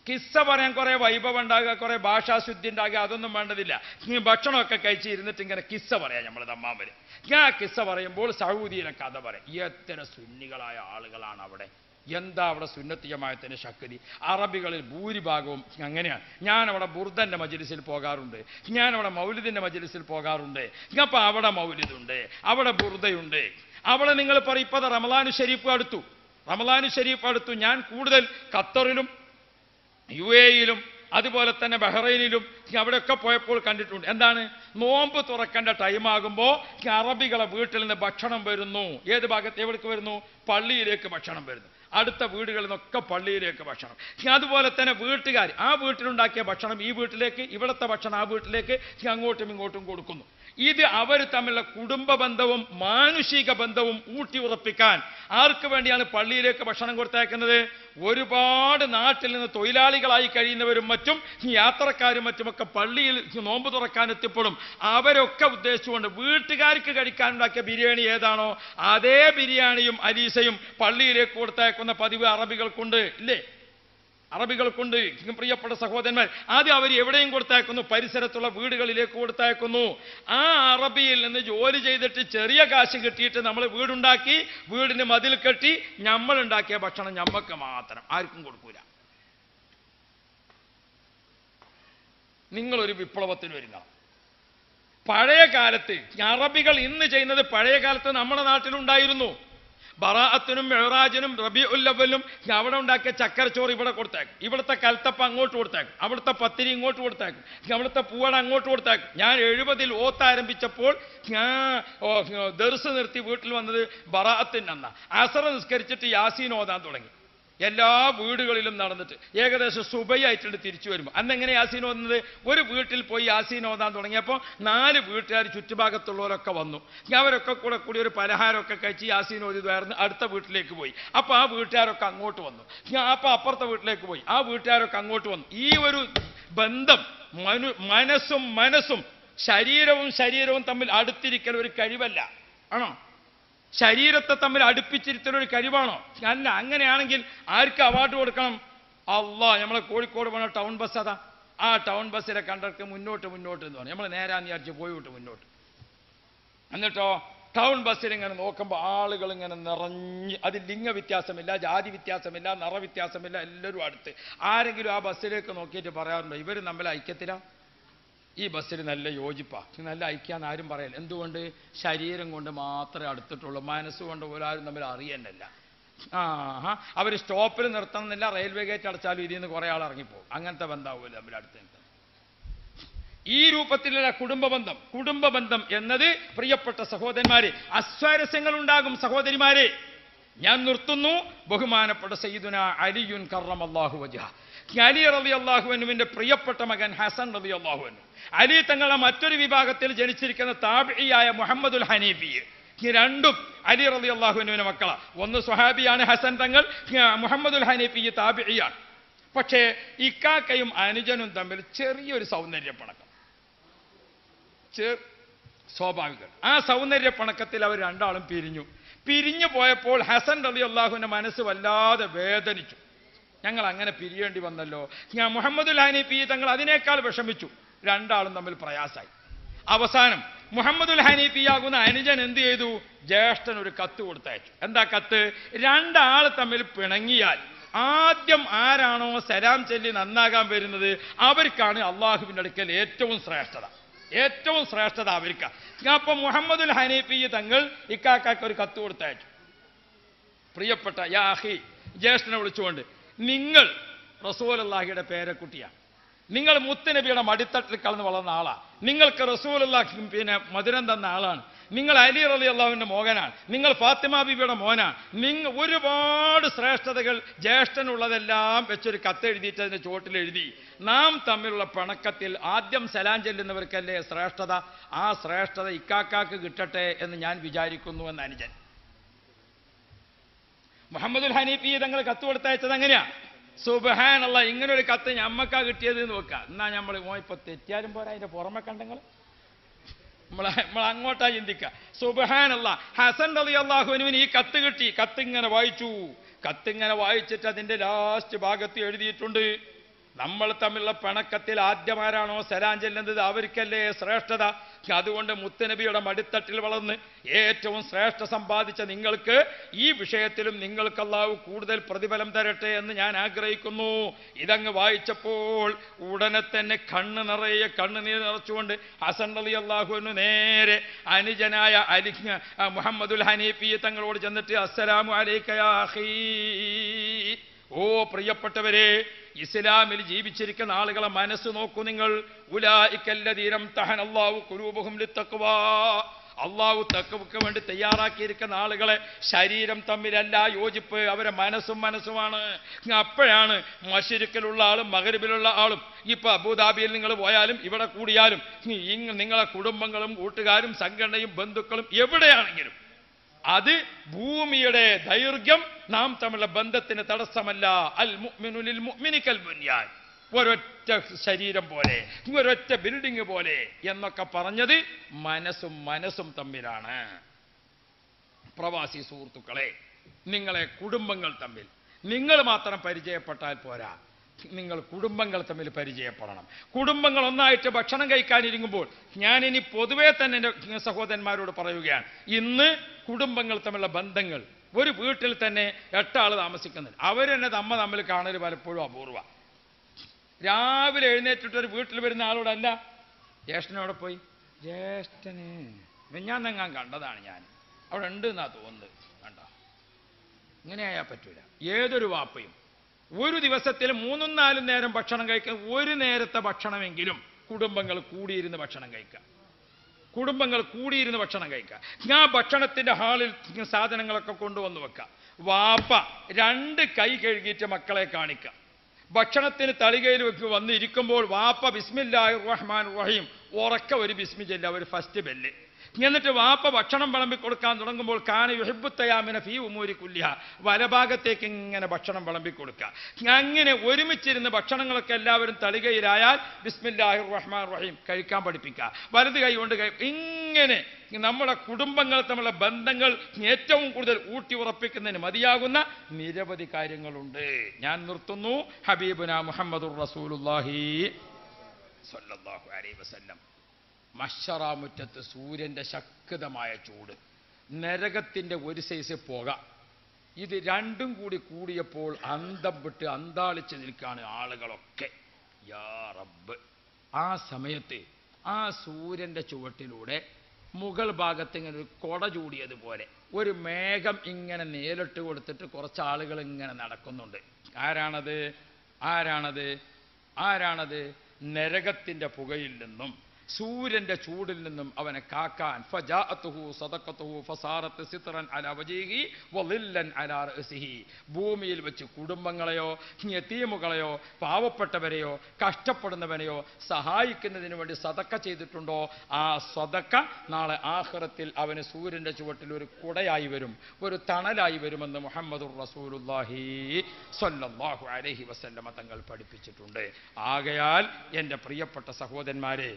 കിസ്സ പറയാൻ കുറെ വൈഭവം ഉണ്ടാകുക, കുറെ ഭാഷാശുദ്ധി ഉണ്ടാകുക, അതൊന്നും വേണ്ടതില്ല. ഭക്ഷണമൊക്കെ കഴിച്ച് ഇരുന്നിട്ട് ഇങ്ങനെ കിസ്സ പറയാം നമ്മൾ തമ്മാവര്. ഞാൻ കിസ്സ പറയുമ്പോൾ സൗദിയിലെ കഥ പറയാം. എത്ര സുന്നികളായ ആളുകളാണ് അവിടെ, എന്താ അവിടെ സുന്നത്ത് ജമാഅത്തിന്റെ ശക്തി. അറബികളിൽ ഭൂരിഭാഗവും അങ്ങനെയാണ്. ഞാനവിടെ ബുർദന്റെ മജ്ലിസിൽ പോകാറുണ്ട്, ഞാനവിടെ മൗലിദിന്റെ മജ്ലിസിൽ പോകാറുണ്ട്. അപ്പം അവിടെ മൗലിദുണ്ട്, അവിടെ ബുർദയുണ്ട്. അവിടെ നിങ്ങൾ പറയും ഇപ്പം റമളാനു ഷരീഫ് അടുത്തു, റമളാനു ഷരീഫ് അടുത്തു. ഞാൻ കൂടുതൽ ഖത്തറിലും UAE-യിലും അതുപോലെ തന്നെ ബഹ്റൈനിലും അവിടെയൊക്കെ പോയപ്പോൾ കണ്ടിട്ടുണ്ട്. എന്താണ്, നോമ്പ് തുറക്കേണ്ട ടൈമാകുമ്പോൾ അറബികളെ വീട്ടിൽ നിന്ന് ഭക്ഷണം വരുന്നു. ഏത് ഭാഗത്ത് എവിടേക്ക് വരുന്നു? പള്ളിയിലേക്ക് ഭക്ഷണം വരുന്നു. അടുത്ത വീടുകളിൽ നിന്നൊക്കെ പള്ളിയിലേക്ക് ഭക്ഷണം. അതുപോലെ തന്നെ വീട്ടുകാർ ആ വീട്ടിലുണ്ടാക്കിയ ഭക്ഷണം ഈ വീട്ടിലേക്ക്, ഇവിടുത്തെ ഭക്ഷണം ആ വീട്ടിലേക്ക് അങ്ങോട്ടും ഇങ്ങോട്ടും കൊടുക്കുന്നു. ഇത് അവർ തമ്മിലുള്ള കുടുംബ ബന്ധവും മാനുഷിക ബന്ധവും ഊട്ടി ഉറപ്പിക്കാൻ ആർക്ക് വേണ്ടിയാണ് പള്ളിയിലേക്ക് ഭക്ഷണം കൊടുത്തയക്കുന്നത്? ഒരുപാട് നാട്ടിൽ നിന്ന് തൊഴിലാളികളായി കഴിയുന്നവരും മറ്റും യാത്രക്കാരും മറ്റുമൊക്കെ പള്ളിയിൽ നോമ്പ് തുറക്കാൻ എത്തിപ്പെടും. അവരൊക്കെ ഉദ്ദേശിച്ചുകൊണ്ട് വീട്ടുകാർക്ക് കഴിക്കാനുണ്ടാക്കിയ ബിരിയാണി ഏതാണോ അതേ ബിരിയാണിയും അലീസയും പള്ളിയിലേക്ക് കൊടുത്തയക്കുന്ന പതിവ് അറബികൾക്കുണ്ട്, ഇല്ലേ? അറബികൾക്കുണ്ട്. പ്രിയപ്പെട്ട സഹോദരന്മാർ, ആദ്യം അവർ എവിടെയും കൊടുത്തയക്കുന്നു, പരിസരത്തുള്ള വീടുകളിലേക്ക് കൊടുത്തയക്കുന്നു. ആ അറബിയിൽ നിന്ന് ജോലി ചെയ്തിട്ട് ചെറിയ കാശ് കിട്ടിയിട്ട് നമ്മൾ വീടുണ്ടാക്കി, വീടിന് മതിൽ കെട്ടി, നമ്മളുണ്ടാക്കിയ ഭക്ഷണം നമ്മക്ക് മാത്രം, ആർക്കും കൊടുക്കൂല. നിങ്ങളൊരു വിപ്ലവത്തിന് ഒരുങ്ങണം. പഴയ കാലത്ത് അറബികൾ ഇന്ന് ചെയ്യുന്നത് പഴയ കാലത്ത് നമ്മുടെ നാട്ടിലുണ്ടായിരുന്നു. ബറാഅത്തിനും മെഹ്റാജിനും റബീഉൽ അവ്വലും അവിടെ ഉണ്ടാക്കിയ ചക്കരച്ചോറ് ഇവിടെ കൊടുത്തേക്കും, ഇവിടുത്തെ കൽത്തപ്പ അങ്ങോട്ട് കൊടുത്തേക്കും, അവിടുത്തെ പത്തിരി ഇങ്ങോട്ട് കൊടുത്തേക്കും, അവിടുത്തെ പൂവട അങ്ങോട്ട് കൊടുത്തേക്കും. ഞാൻ 70-ൽ ഓത്താരംഭിച്ചപ്പോൾ ദർസ് നിർത്തി വീട്ടിൽ വന്നത് ബറാഅത്തിൻ്റെ അന്ന. അസർ നിസ്കരിച്ചിട്ട് യാസീൻ ഓതാൻ തുടങ്ങി. എല്ലാ വീടുകളിലും നടന്നിട്ട് ഏകദേശം സുബൈയായിട്ടുണ്ട് തിരിച്ചു വരുമ്പോൾ. അന്നെങ്ങനെ യാസീൻ ഓതുന്നത്? ഒരു വീട്ടിൽ പോയി യാസീൻ ഓതാൻ തുടങ്ങിയപ്പോൾ 4 വീട്ടുകാർ ചുറ്റുഭാഗത്തുള്ളവരൊക്കെ വന്നു. അവരൊക്കെ കൂടി ഒരു പലഹാരമൊക്കെ കഴിച്ച് യാസീൻ ഓതിയായിരുന്നു. അടുത്ത വീട്ടിലേക്ക് പോയി. അപ്പോൾ ആ വീട്ടുകാരൊക്കെ അങ്ങോട്ട് വന്നു. അപ്പോൾ അപ്പുറത്തെ വീട്ടിലേക്ക് പോയി. ആ വീട്ടുകാരൊക്കെ അങ്ങോട്ട് വന്നു. ഈ ഒരു ബന്ധം മനസ്സും ശരീരവും തമ്മിൽ അടുത്തിരിക്കൽ ഒരു കഴിവല്ല, ആണോ? ശരീരത്തെ തമ്മിൽ അടുപ്പിച്ചിരുത്തുന്ന ഒരു കഴിവാണോ? അല്ല. അങ്ങനെയാണെങ്കിൽ ആർക്ക് അവാർഡ് കൊടുക്കണം? അള്ളാഹ്. നമ്മളെ കോഴിക്കോട് പോണ ടൗൺ ബസ് അതാ, ആ ടൗൺ ബസ്സിലെ കണ്ടക്ടർ മുന്നോട്ട് എന്ന് പറഞ്ഞു. നമ്മൾ നേരാന്ന് വിചാരിച്ച് പോയിട്ട് മുന്നോട്ട്. എന്നിട്ടോ ടൗൺ ബസ്സിൽ ഇങ്ങനെ നോക്കുമ്പോൾ ആളുകൾ ഇങ്ങനെ നിറഞ്ഞ്, അതിൽ ലിംഗ വ്യത്യാസമില്ല, ജാതി വ്യത്യാസമില്ല, നിറ വ്യത്യാസമില്ല, എല്ലാവരും അടുത്ത്. ആരെങ്കിലും ആ ബസ്സിലേക്ക് നോക്കിയിട്ട് പറയാറുണ്ടോ ഇവർ നമ്മൾ ഐക്യത്തിലാ? ഈ ബസ്സിൽ നല്ല യോജിപ്പാ, നല്ല ഐക്യാന്ന് ആരും പറയല്ല. എന്തുകൊണ്ട്? ശരീരം കൊണ്ട് മാത്രമേ അടുത്തിട്ടുള്ളൂ, മനസ്സുകൊണ്ട് ഒരാരും തമ്മിൽ അറിയന്നല്ല. അവർ സ്റ്റോപ്പിൽ നിർത്തണമെന്നില്ല, റെയിൽവേ ഗേറ്റ് അടച്ചാലും ഇതിൽ നിന്ന് കുറേ ആൾ ഇറങ്ങിപ്പോകും. അങ്ങനത്തെ ബന്ധമാവുമല്ലോ തമ്മിൽ അടുത്ത്. ഈ രൂപത്തിലുള്ള കുടുംബബന്ധം എന്നത് പ്രിയപ്പെട്ട സഹോദരന്മാരെ, അസ്വാരസ്യങ്ങൾ ഉണ്ടാകും സഹോദരിമാരെ. ഞാൻ നിർത്തുന്നു. ബഹുമാനപ്പെട്ട സയ്യിദുന അലിയുൻ കറമല്ലാഹു വജ്ഹ, അലി റളിയല്ലാഹു അൻഹുവിന്റെ പ്രിയപ്പെട്ട മകൻ ഹസൻ റളിയല്ലാഹു അൻഹു, അലി തങ്ങളുടെ മറ്റൊരു വിഭാഗത്തിൽ ജനിച്ചിരിക്കുന്ന താബിഈയായ മുഹമ്മദുൽ ഹനീഫി, ഈ രണ്ടും അലി റളിയല്ലാഹു അൻഹുവിന്റെ മക്കളാ. ഒന്ന് സ്വഹാബിയാണ് ഹസൻ തങ്ങൾ, മുഹമ്മദുൽ ഹനീഫി താബിഈയാണ്. പക്ഷേ ഇക്കാക്കയും അനുജനും തമ്മിൽ ചെറിയൊരു സൗന്ദര്യപ്പണക്കം, സ്വാഭാവികം. ആ സൗന്ദര്യപ്പണക്കത്തിൽ അവർ രണ്ടാളും പിരിഞ്ഞു പോയപ്പോൾ ഹസൻ റളിയല്ലാഹുവിന്റെ മനസ്സ് വല്ലാതെ വേദനിച്ചു. ഞങ്ങൾ അങ്ങനെ പിരിയേണ്ടി വന്നല്ലോ. മുഹമ്മദുൽ ഹനീഫി തങ്ങൾ അതിനേക്കാൾ വിഷമിച്ചു. രണ്ടാളും തമ്മിൽ പ്രയാസായി. അവസാനം മുഹമ്മദുൽ ഹനീഫിയാകുന്ന അനുജൻ എന്ത് ചെയ്തു? ജ്യേഷ്ഠൻ ഒരു കത്ത് കൊടുത്തയച്ചു. എന്താ കത്ത്? രണ്ടാൾ തമ്മിൽ പിണങ്ങിയാൽ ആദ്യം ആരാണോ സലാം ചൊല്ലി നന്നാകാൻ വരുന്നത് അവർക്കാണ് അള്ളാഹുവിന്റെ അടുക്കൽ ഏറ്റവും ശ്രേഷ്ഠത അവർക്കാ. അപ്പൊ മുഹമ്മദുൽ ഹനീഫി തങ്ങൾ ഇക്കാക്കാക്ക് ഒരു കത്ത് കൊടുത്തയച്ചു. പ്രിയപ്പെട്ട യാഹി, ജ്യേഷ്ഠനെ വിളിച്ചുകൊണ്ട്, നിങ്ങൾ റസൂലുള്ളാഹിയുടെ പേരക്കുട്ടിയാണ്, നിങ്ങൾ മുത്തുനബിയുടെ മടിത്തട്ടിൽ കളന്ന് വളർന്ന ആളാ, നിങ്ങൾക്ക് റസൂലുള്ളാഹി മധുരം തന്ന ആളാണ്, നിങ്ങൾ അലി റളിയല്ലാഹുവിന്റെ മകനാണ്, നിങ്ങൾ ഫാത്തിമ ബീവിയുടെ മോനാണ്, നിങ്ങൾ ഒരുപാട് ശ്രേഷ്ഠതകൾ ജ്യേഷ്ഠനുള്ളതെല്ലാം വെച്ചൊരു കത്തെഴുതിയിട്ട് അതിന്റെ ചോട്ടിൽ എഴുതി, നാം തമ്മിലുള്ള പിണക്കത്തിൽ ആദ്യം സലാം ചെല്ലുന്നവർക്കല്ലേ ശ്രേഷ്ഠത, ആ ശ്രേഷ്ഠത ഇക്കാക്കാക്ക് കിട്ടട്ടെ എന്ന് ഞാൻ വിചാരിക്കുന്നു എന്ന് അനുജൻ. മുഹമ്മദുൽ ഹനീഫി തങ്ങൾ കത്ത് കൊടുത്തയച്ചത് എങ്ങനെയാ? സുബ്ഹാനല്ലാഹ്, ഇങ്ങനൊരു കത്ത് ഞമ്മക്കാ കിട്ടിയത് എന്ന് വെക്കാം. എന്നാ നമ്മൾ ഇപ്പൊ തെറ്റിയാലും പോരാ, അതിന്റെ പുറമെ കണ്ടെങ്കിൽ നമ്മൾ അങ്ങോട്ടാ ചിന്തിക്കുക. സുബ്ഹാനല്ലാഹ്, ഹസൻ റളിയല്ലാഹു അൻഹുവിന് ഈ കത്ത് കിട്ടി. കത്തിങ്ങനെ വായിച്ചിട്ട് അതിന്റെ ലാസ്റ്റ് ഭാഗത്ത് എഴുതിയിട്ടുണ്ട്, നമ്മൾ തമ്മിലുള്ള പിണക്കത്തിൽ ആദ്യമാരാണോ സലാം ചെല്ലുന്നത് അവർക്കല്ലേ ശ്രേഷ്ഠത. അതുകൊണ്ട് മുത്തുനബിയുടെ മടിത്തട്ടിൽ വളർന്ന് ഏറ്റവും ശ്രേഷ്ഠ സമ്പാദിച്ച നിങ്ങൾക്ക് ഈ വിഷയത്തിലും നിങ്ങൾക്ക് അല്ലാഹു കൂടുതൽ പ്രതിഫലം തരട്ടെ എന്ന് ഞാൻ ആഗ്രഹിക്കുന്നു. ഇതങ്ങ് വായിച്ചപ്പോൾ ഉടനെ തന്നെ കണ്ണുനീർ നിറച്ചുകൊണ്ട് ഹസൻ റളിയല്ലാഹു അൻഹു നേരെ അനുജനായ മുഹമ്മദുൽ ഹനീഫി തങ്ങളോട് ചെന്നിട്ട്, അസ്സലാമു അലൈക യാ അഖീ, ഓ പ്രിയപ്പെട്ടവരെ, ഇസ്ലാമിൽ ജീവിച്ചിരിക്കുന്ന ആളുകളെ മനസ്സ് നോക്കൂ നിങ്ങൾ. ഉലൈകല്ലദീന ഇംതഹനല്ലാഹു ഖുലൂബഹും ലിത്തഖ്വാ, അള്ളാഹു തഖ്വക്ക് വേണ്ടി തയ്യാറാക്കിയിരിക്കുന്ന ആളുകളെ ശരീരം തമ്മിലല്ല യോജിപ്പ്, അവരെ മനസ്സുമാണ്. അപ്പോഴാണ് മശ്രിക്കിലുള്ള ആളും മഗ്രിബിലുള്ള ആളും, ഇപ്പൊ അബുദാബിയിൽ നിങ്ങൾ പോയാലും ഇവിടെ കൂടിയാലും നിങ്ങളെ കുടുംബങ്ങളും കൂട്ടുകാരും സംഘടനയും ബന്ധുക്കളും എവിടെയാണെങ്കിലും അത് ഭൂമിയുടെ ദൈർഘ്യം നാം തമ്മിലുള്ള ബന്ധത്തിന് തടസ്സമല്ല. അൽ മുഅ്മിനു ലിൽ മുഅ്മിനി കൽ ബുൻയാൻ, ഒരൊറ്റ ശരീരം പോലെ, ഒരൊറ്റ ബിൽഡിംഗ് പോലെ എന്നൊക്കെ പറഞ്ഞത് മനസ്സും തമ്മിലാണ്. പ്രവാസി സുഹൃത്തുക്കളെ, നിങ്ങളെ കുടുംബങ്ങൾ തമ്മിൽ നിങ്ങൾ മാത്രം പരിചയപ്പെട്ടാൽ പോരാ, നിങ്ങൾ കുടുംബങ്ങൾ തമ്മിൽ പരിചയപ്പെടണം. കുടുംബങ്ങൾ ഒന്നായിട്ട് ഭക്ഷണം കഴിക്കാനിരിക്കുമ്പോൾ ഞാനിനി പൊതുവേ തന്നെ എൻ്റെ സഹോദരന്മാരോട് പറയുകയാണ്, ഇന്ന് കുടുംബങ്ങൾ തമ്മിലുള്ള ബന്ധങ്ങൾ, ഒരു വീട്ടിൽ തന്നെ 8 ആൾ താമസിക്കുന്നില്ല, അവരെന്നെ തമ്മിൽ കാണൽ പലപ്പോഴും അപൂർവ. രാവിലെ എഴുന്നേറ്റിട്ട് ഒരു വീട്ടിൽ വരുന്ന ആളോടല്ല, ജ്യേഷ്ഠനോടെ പോയി, ജ്യേഷ്ഠന് ഞാൻ കണ്ടതാണ്, ഞാൻ അവിടെ ഉണ്ട് എന്നാ തോന്നുന്നത്, കണ്ടോ? ഇങ്ങനെയായാൽ പറ്റൂല. ഏതൊരു വാപ്പയും ഒരു ദിവസത്തിൽ 3-4 നേരം ഭക്ഷണം കഴിക്കാൻ, ഒരു നേരത്തെ ഭക്ഷണമെങ്കിലും കുടുംബങ്ങൾ കൂടിയിരുന്ന് ഭക്ഷണം കഴിക്കുക. കുടുംബങ്ങൾ കൂടിയിരുന്ന് ഭക്ഷണം കഴിക്കുക. ആ ഭക്ഷണത്തിന്റെ ഹാളിൽ സാധനങ്ങളൊക്കെ കൊണ്ടുവന്ന് വെക്കുക. വാപ്പ 2 കൈ കഴുകിയിട്ട് മക്കളെ കാണിക്കുക. ഭക്ഷണത്തിന് തളികയിൽ വന്നിരിക്കുമ്പോൾ വാപ്പ ബിസ്മില്ലാഹിർ റഹ്മാനിർ റഹീം ഉറക്ക ഒരു ബിസ്മി ചൊല്ലുക, ഒരു ഫസ്റ്റ് ബെല്ല്. എന്നിട്ട് വാപ്പ ഭക്ഷണം വിളമ്പി കൊടുക്കാൻ തുടങ്ങുമ്പോൾ കാന യുഹിബ്ബു തയാമിന ഫീ ഉമൂരി കുല്ലിഹ, വലഭാഗത്തേക്ക് ഇങ്ങനെ ഭക്ഷണം വിളമ്പി കൊടുക്കുക. അങ്ങനെ ഒരുമിച്ചിരുന്ന് ഭക്ഷണങ്ങളൊക്കെ എല്ലാവരും തളികയിലായാൽ ബിസ്മില്ലാഹിർ റഹ്മാനിർ റഹീം കഴിക്കാൻ പഠിപ്പിക്കുക. വലത് കൈ കൊണ്ട് ഇങ്ങനെ നമ്മുടെ കുടുംബങ്ങൾ തമ്മിലുള്ള ബന്ധങ്ങൾ ഏറ്റവും കൂടുതൽ ഊട്ടി ഉറപ്പിക്കുന്നതിന് മതിയാകുന്ന നിരവധി കാര്യങ്ങളുണ്ട്. ഞാൻ നിർത്തുന്നു. ഹബീബുന മുഹമ്മദുർ റസൂലുള്ളാഹി സ്വല്ലല്ലാഹു അലൈഹി വസല്ലം മശ്ശറാമുറ്റത്ത് സൂര്യന്റെ ശക്തമായ ചൂട്, നരകത്തിന്റെ ഒരു സൈസ് പുക, ഇത് രണ്ടും കൂടി കൂടിയപ്പോൾ അന്തം വിട്ട് അന്താളിച്ച് നിൽക്കുകയാണ് ആളുകളൊക്കെ. യാ റബ്ബ്, ആ സമയത്ത് ആ സൂര്യന്റെ ചുവട്ടിലൂടെ മുകൾ ഭാഗത്ത് ഇങ്ങനെ ഒരു കൊട ചൂടിയതുപോലെ ഒരു മേഘം ഇങ്ങനെ നേരിട്ട് കൊടുത്തിട്ട് കുറച്ച് ആളുകൾ ഇങ്ങനെ നടക്കുന്നുണ്ട്. ആരാണത്? ആരാണത്? ആരാണത്? നരകത്തിന്റെ പുകയിൽ നിന്നും സൂര്യന്റെ ചൂടിൽ നിന്നും അവനെ കാക്കാൻ ഫജാഅതുഹു സദഖതുഹു ഫസാറത്ത് സിത്റൻ അലാ വജീഹി വളില്ലൻ അലാ റഅസിഹി. ഭൂമിയിൽ വെച്ച് കുടുംബങ്ങളെയോ യതീമുകളെയോ പാവപ്പെട്ടവരെയോ കഷ്ടപ്പെടുന്നവനെയോ സഹായിക്കുന്നതിന് വേണ്ടി സദഖ ചെയ്തിട്ടുണ്ടോ, ആ സദഖ നാളെ ആഖിറത്തിൽ അവന് സൂര്യന്റെ ചുവട്ടിൽ ഒരു കുടയായി വരും, ഒരു തണലായി വരുമെന്ന് മുഹമ്മദുർ റസൂലുള്ളാഹി സ്വല്ലല്ലാഹു അലൈഹി വസല്ലമ തങ്ങൾ പഠിപ്പിച്ചിട്ടുണ്ട്. ആകയാൽ എൻ്റെ പ്രിയപ്പെട്ട സഹോദരന്മാരെ,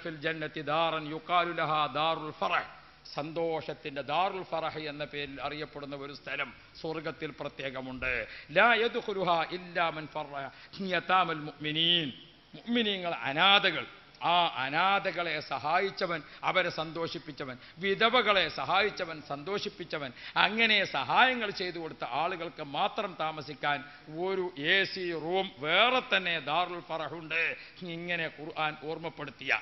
ഫിൽ ജന്നത്തി ദാറൻ യുഖാലു ലഹാ ദാറുൽ ഫറഹ്, സന്തോഷത്തിന്റെ ദാറുൽ ഫറഹ് എന്ന പേരിൽ അറിയപ്പെടുന്ന ഒരു സ്ഥലം സ്വർഗത്തിൽ പ്രത്യേകമുണ്ട്. ലാ യദ്ഖുലുഹാ ഇല്ലാ മൻ ഫറഹ യതാമൽ മുഅ്മിനീൻ, മുഅ്മിനീങ്ങൾ അനാഥകൾ, ആ അനാഥകളെ സഹായിച്ചവൻ, അവരെ സന്തോഷിപ്പിച്ചവൻ, വിധവകളെ സഹായിച്ചവൻ, സന്തോഷിപ്പിച്ചവൻ, അങ്ങനെ സഹായങ്ങൾ ചെയ്തു കൊടുത്ത ആളുകൾക്ക് മാത്രം താമസിക്കാൻ ഒരു AC റൂം വേറെ തന്നെ ദാറുൽ ഫറഹുണ്ട്. ഇങ്ങനെ ഖുർആൻ ഓർമ്മപ്പെടുത്തിയ,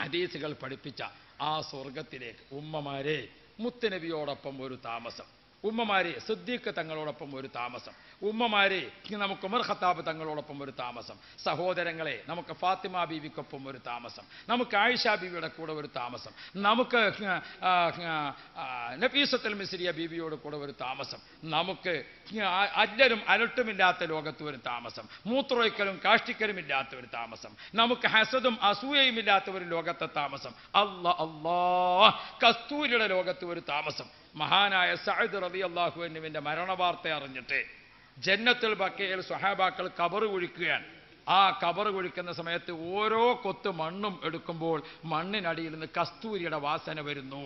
ഹദീസുകൾ പഠിപ്പിച്ച ആ സ്വർഗത്തിലേക്ക് ഉമ്മമാരെ മുത്തുനബിയോടൊപ്പം ഒരു താമസം, ഉമ്മമാരെ സിദ്ദീഖ് തങ്ങളോടൊപ്പം ഒരു താമസം, ഉമ്മമാരെ നമുക്ക് ഉമർ ഖത്താബ് തങ്ങളോടൊപ്പം ഒരു താമസം, സഹോദരങ്ങളെ നമുക്ക് ഫാത്തിമ ബീവിക്കൊപ്പം ഒരു താമസം, നമുക്ക് ആയിഷ ബീവിയുടെ കൂടെ ഒരു താമസം, നമുക്ക് നഫീസത്തുൽ മിസ്രിയ ബീവിയോട് കൂടെ ഒരു താമസം, നമുക്ക് അല്ലലും അലട്ടുമില്ലാത്ത ലോകത്ത് ഒരു താമസം, മൂത്രമൊഴിക്കലും കാഷ്ടിക്കലും ഇല്ലാത്ത ഒരു താമസം, നമുക്ക് ഹസദും അസൂയയും ഇല്ലാത്ത ഒരു ലോകത്തെ താമസം, കസ്തൂരിയുടെ ലോകത്ത് ഒരു താമസം. മഹാനായ സഅദ് റളിയല്ലാഹു അൻഹുവിന്റെ മരണവാർത്ത അറിഞ്ഞിട്ട് ജന്നത്തുൽ ബഖീൽ സ്വഹാബാക്കൾ ഖബർ കുഴിക്കുകയാണ്. ആ ഖബർ കുഴിക്കുന്ന സമയത്ത് ഓരോ കൊത്ത് മണ്ണും എടുക്കുമ്പോൾ മണ്ണിനടിയിൽ നിന്ന് കസ്തൂരിയുടെ വാസന വരുന്നു.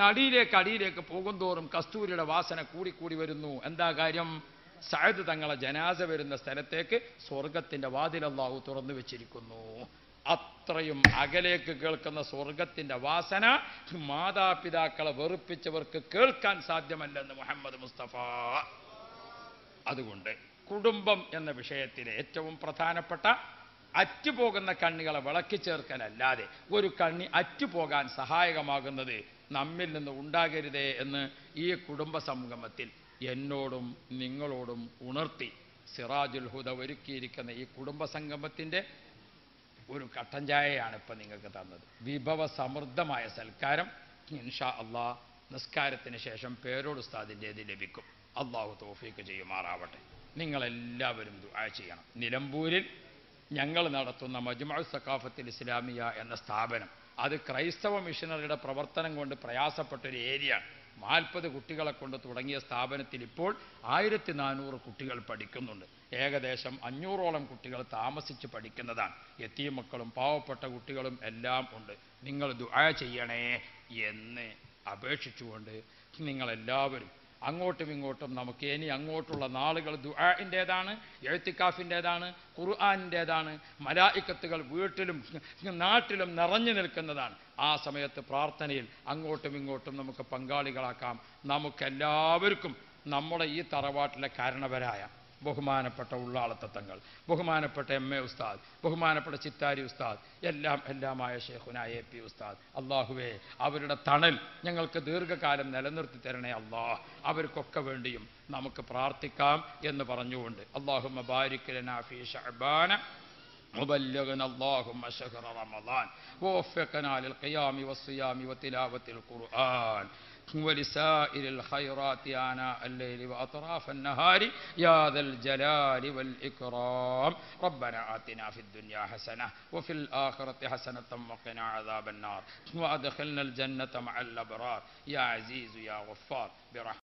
അടിയിലേക്ക് പോകുന്തോറും കസ്തൂരിയുടെ വാസന കൂടിക്കൂടി വരുന്നു. എന്താ കാര്യം? സഅദ് തങ്ങളെ ജനാസ വരുന്ന സ്ഥലത്തേക്ക് സ്വർഗത്തിന്റെ വാതിൽ അല്ലാഹു തുറന്നു വെച്ചിരിക്കുന്നു. അത്രയും അകലേക്ക് കേൾക്കുന്ന സ്വർഗത്തിന്റെ വാസന മാതാപിതാക്കളെ വെറുപ്പിച്ചവർക്ക് കേൾക്കാൻ സാധ്യമല്ലെന്ന് മുഹമ്മദ് മുസ്തഫ. അതുകൊണ്ട് കുടുംബം എന്ന വിഷയത്തിലെ ഏറ്റവും പ്രധാനപ്പെട്ട അറ്റുപോകുന്ന കണ്ണികളെ വിളക്കി ചേർക്കലല്ലാതെ ഒരു കണ്ണി അറ്റുപോകാൻ സഹായകമാകുന്നത് നമ്മിൽ നിന്ന് ഉണ്ടാകരുതേ എന്ന് ഈ കുടുംബ സംഗമത്തിൽ എന്നോടും നിങ്ങളോടും ഉണർത്തി സിറാജുൽ ഹുദ ഒരുക്കിയിരിക്കുന്ന ഈ കുടുംബ സംഗമത്തിൻ്റെ ഒരു കട്ടൻ ചായയാണ് ഇപ്പം നിങ്ങൾക്ക് തന്നത്. വിഭവ സമൃദ്ധമായ സൽക്കാരം ഇൻഷാ അള്ളാഹ് നിസ്കാരത്തിന് ശേഷം പേരോട് ഉസ്താദിൻ്റേത് ലഭിക്കും. അള്ളാഹു തൗഫീഖ് ചെയ്യുമാറാവട്ടെ. നിങ്ങളെല്ലാവരും ദുആ ചെയ്യണം. നിലമ്പൂരിൽ ഞങ്ങൾ നടത്തുന്ന മജ്മഉ സഖാഫത്തുൽ ഇസ്ലാമിയ എന്ന സ്ഥാപനം, അത് ക്രൈസ്തവ മിഷനറിയുടെ പ്രവർത്തനം കൊണ്ട് പ്രയാസപ്പെട്ടൊരു ഏരിയയാണ്. 40 കുട്ടികളെ കൊണ്ട് തുടങ്ങിയ സ്ഥാപനത്തിൽ ഇപ്പോൾ 1400 കുട്ടികൾ പഠിക്കുന്നുണ്ട്. ഏകദേശം 500ഓളം കുട്ടികൾ താമസിച്ച് പഠിക്കുന്നതാണ്. യതീം മക്കളും പാവപ്പെട്ട കുട്ടികളും എല്ലാം ഉണ്ട്. നിങ്ങൾ ദുആ ചെയ്യണേ എന്ന് അപേക്ഷിച്ചുകൊണ്ട് നിങ്ങളെല്ലാവരും അങ്ങോട്ടും ഇങ്ങോട്ടും നമുക്ക് ഇനി അങ്ങോട്ടുള്ള നാളുകൾ ദുആഇൻ്റേതാണ്, ഇഅ്തികാഫിൻ്റേതാണ്, ഖുർആനിൻ്റേതാണ്. മലായിക്കത്തുകൾ വീട്ടിലും നാട്ടിലും നിറഞ്ഞു നിൽക്കുന്നതാണ്. ആ സമയത്ത് പ്രാർത്ഥനയിൽ അങ്ങോട്ടും ഇങ്ങോട്ടും നമുക്ക് പങ്കാളികളാക്കാം. നമുക്കെല്ലാവർക്കും നമ്മുടെ ഈ തറവാട്ടിലെ കാരണവരായ ബഹുമാനപ്പെട്ട ഉള്ളാളത്തെ തങ്ങൾ, ബഹുമാനപ്പെട്ട MA ഉസ്താദ്, ബഹുമാനപ്പെട്ട ചിത്താരി ഉസ്താദ്, എല്ലാമായ ഷേഖുന AP ഉസ്താദ്, അള്ളാഹുവേ അവരുടെ തണൽ ഞങ്ങൾക്ക് ദീർഘകാലം നിലനിർത്തി തരണേ അള്ളാഹ്. അവർക്കൊക്കെ വേണ്ടിയും നമുക്ക് പ്രാർത്ഥിക്കാം എന്ന് പറഞ്ഞുകൊണ്ട് അല്ലാഹുമ്മ ബാരിക് ലനാ ഫീ ശഅബാന وبلغنا اللهم شهر رمضان ووفقنا للقيام والصيام وتلاوة القرآن ولسائر الخيرات آناء الليل وأطراف النهار يا ذا الجلال والإكرام ربنا آتنا في الدنيا حسنة وفي الآخرة حسنة وقنا عذاب النار وأدخلنا الجنة مع الأبرار يا عزيز يا غفار برحمتك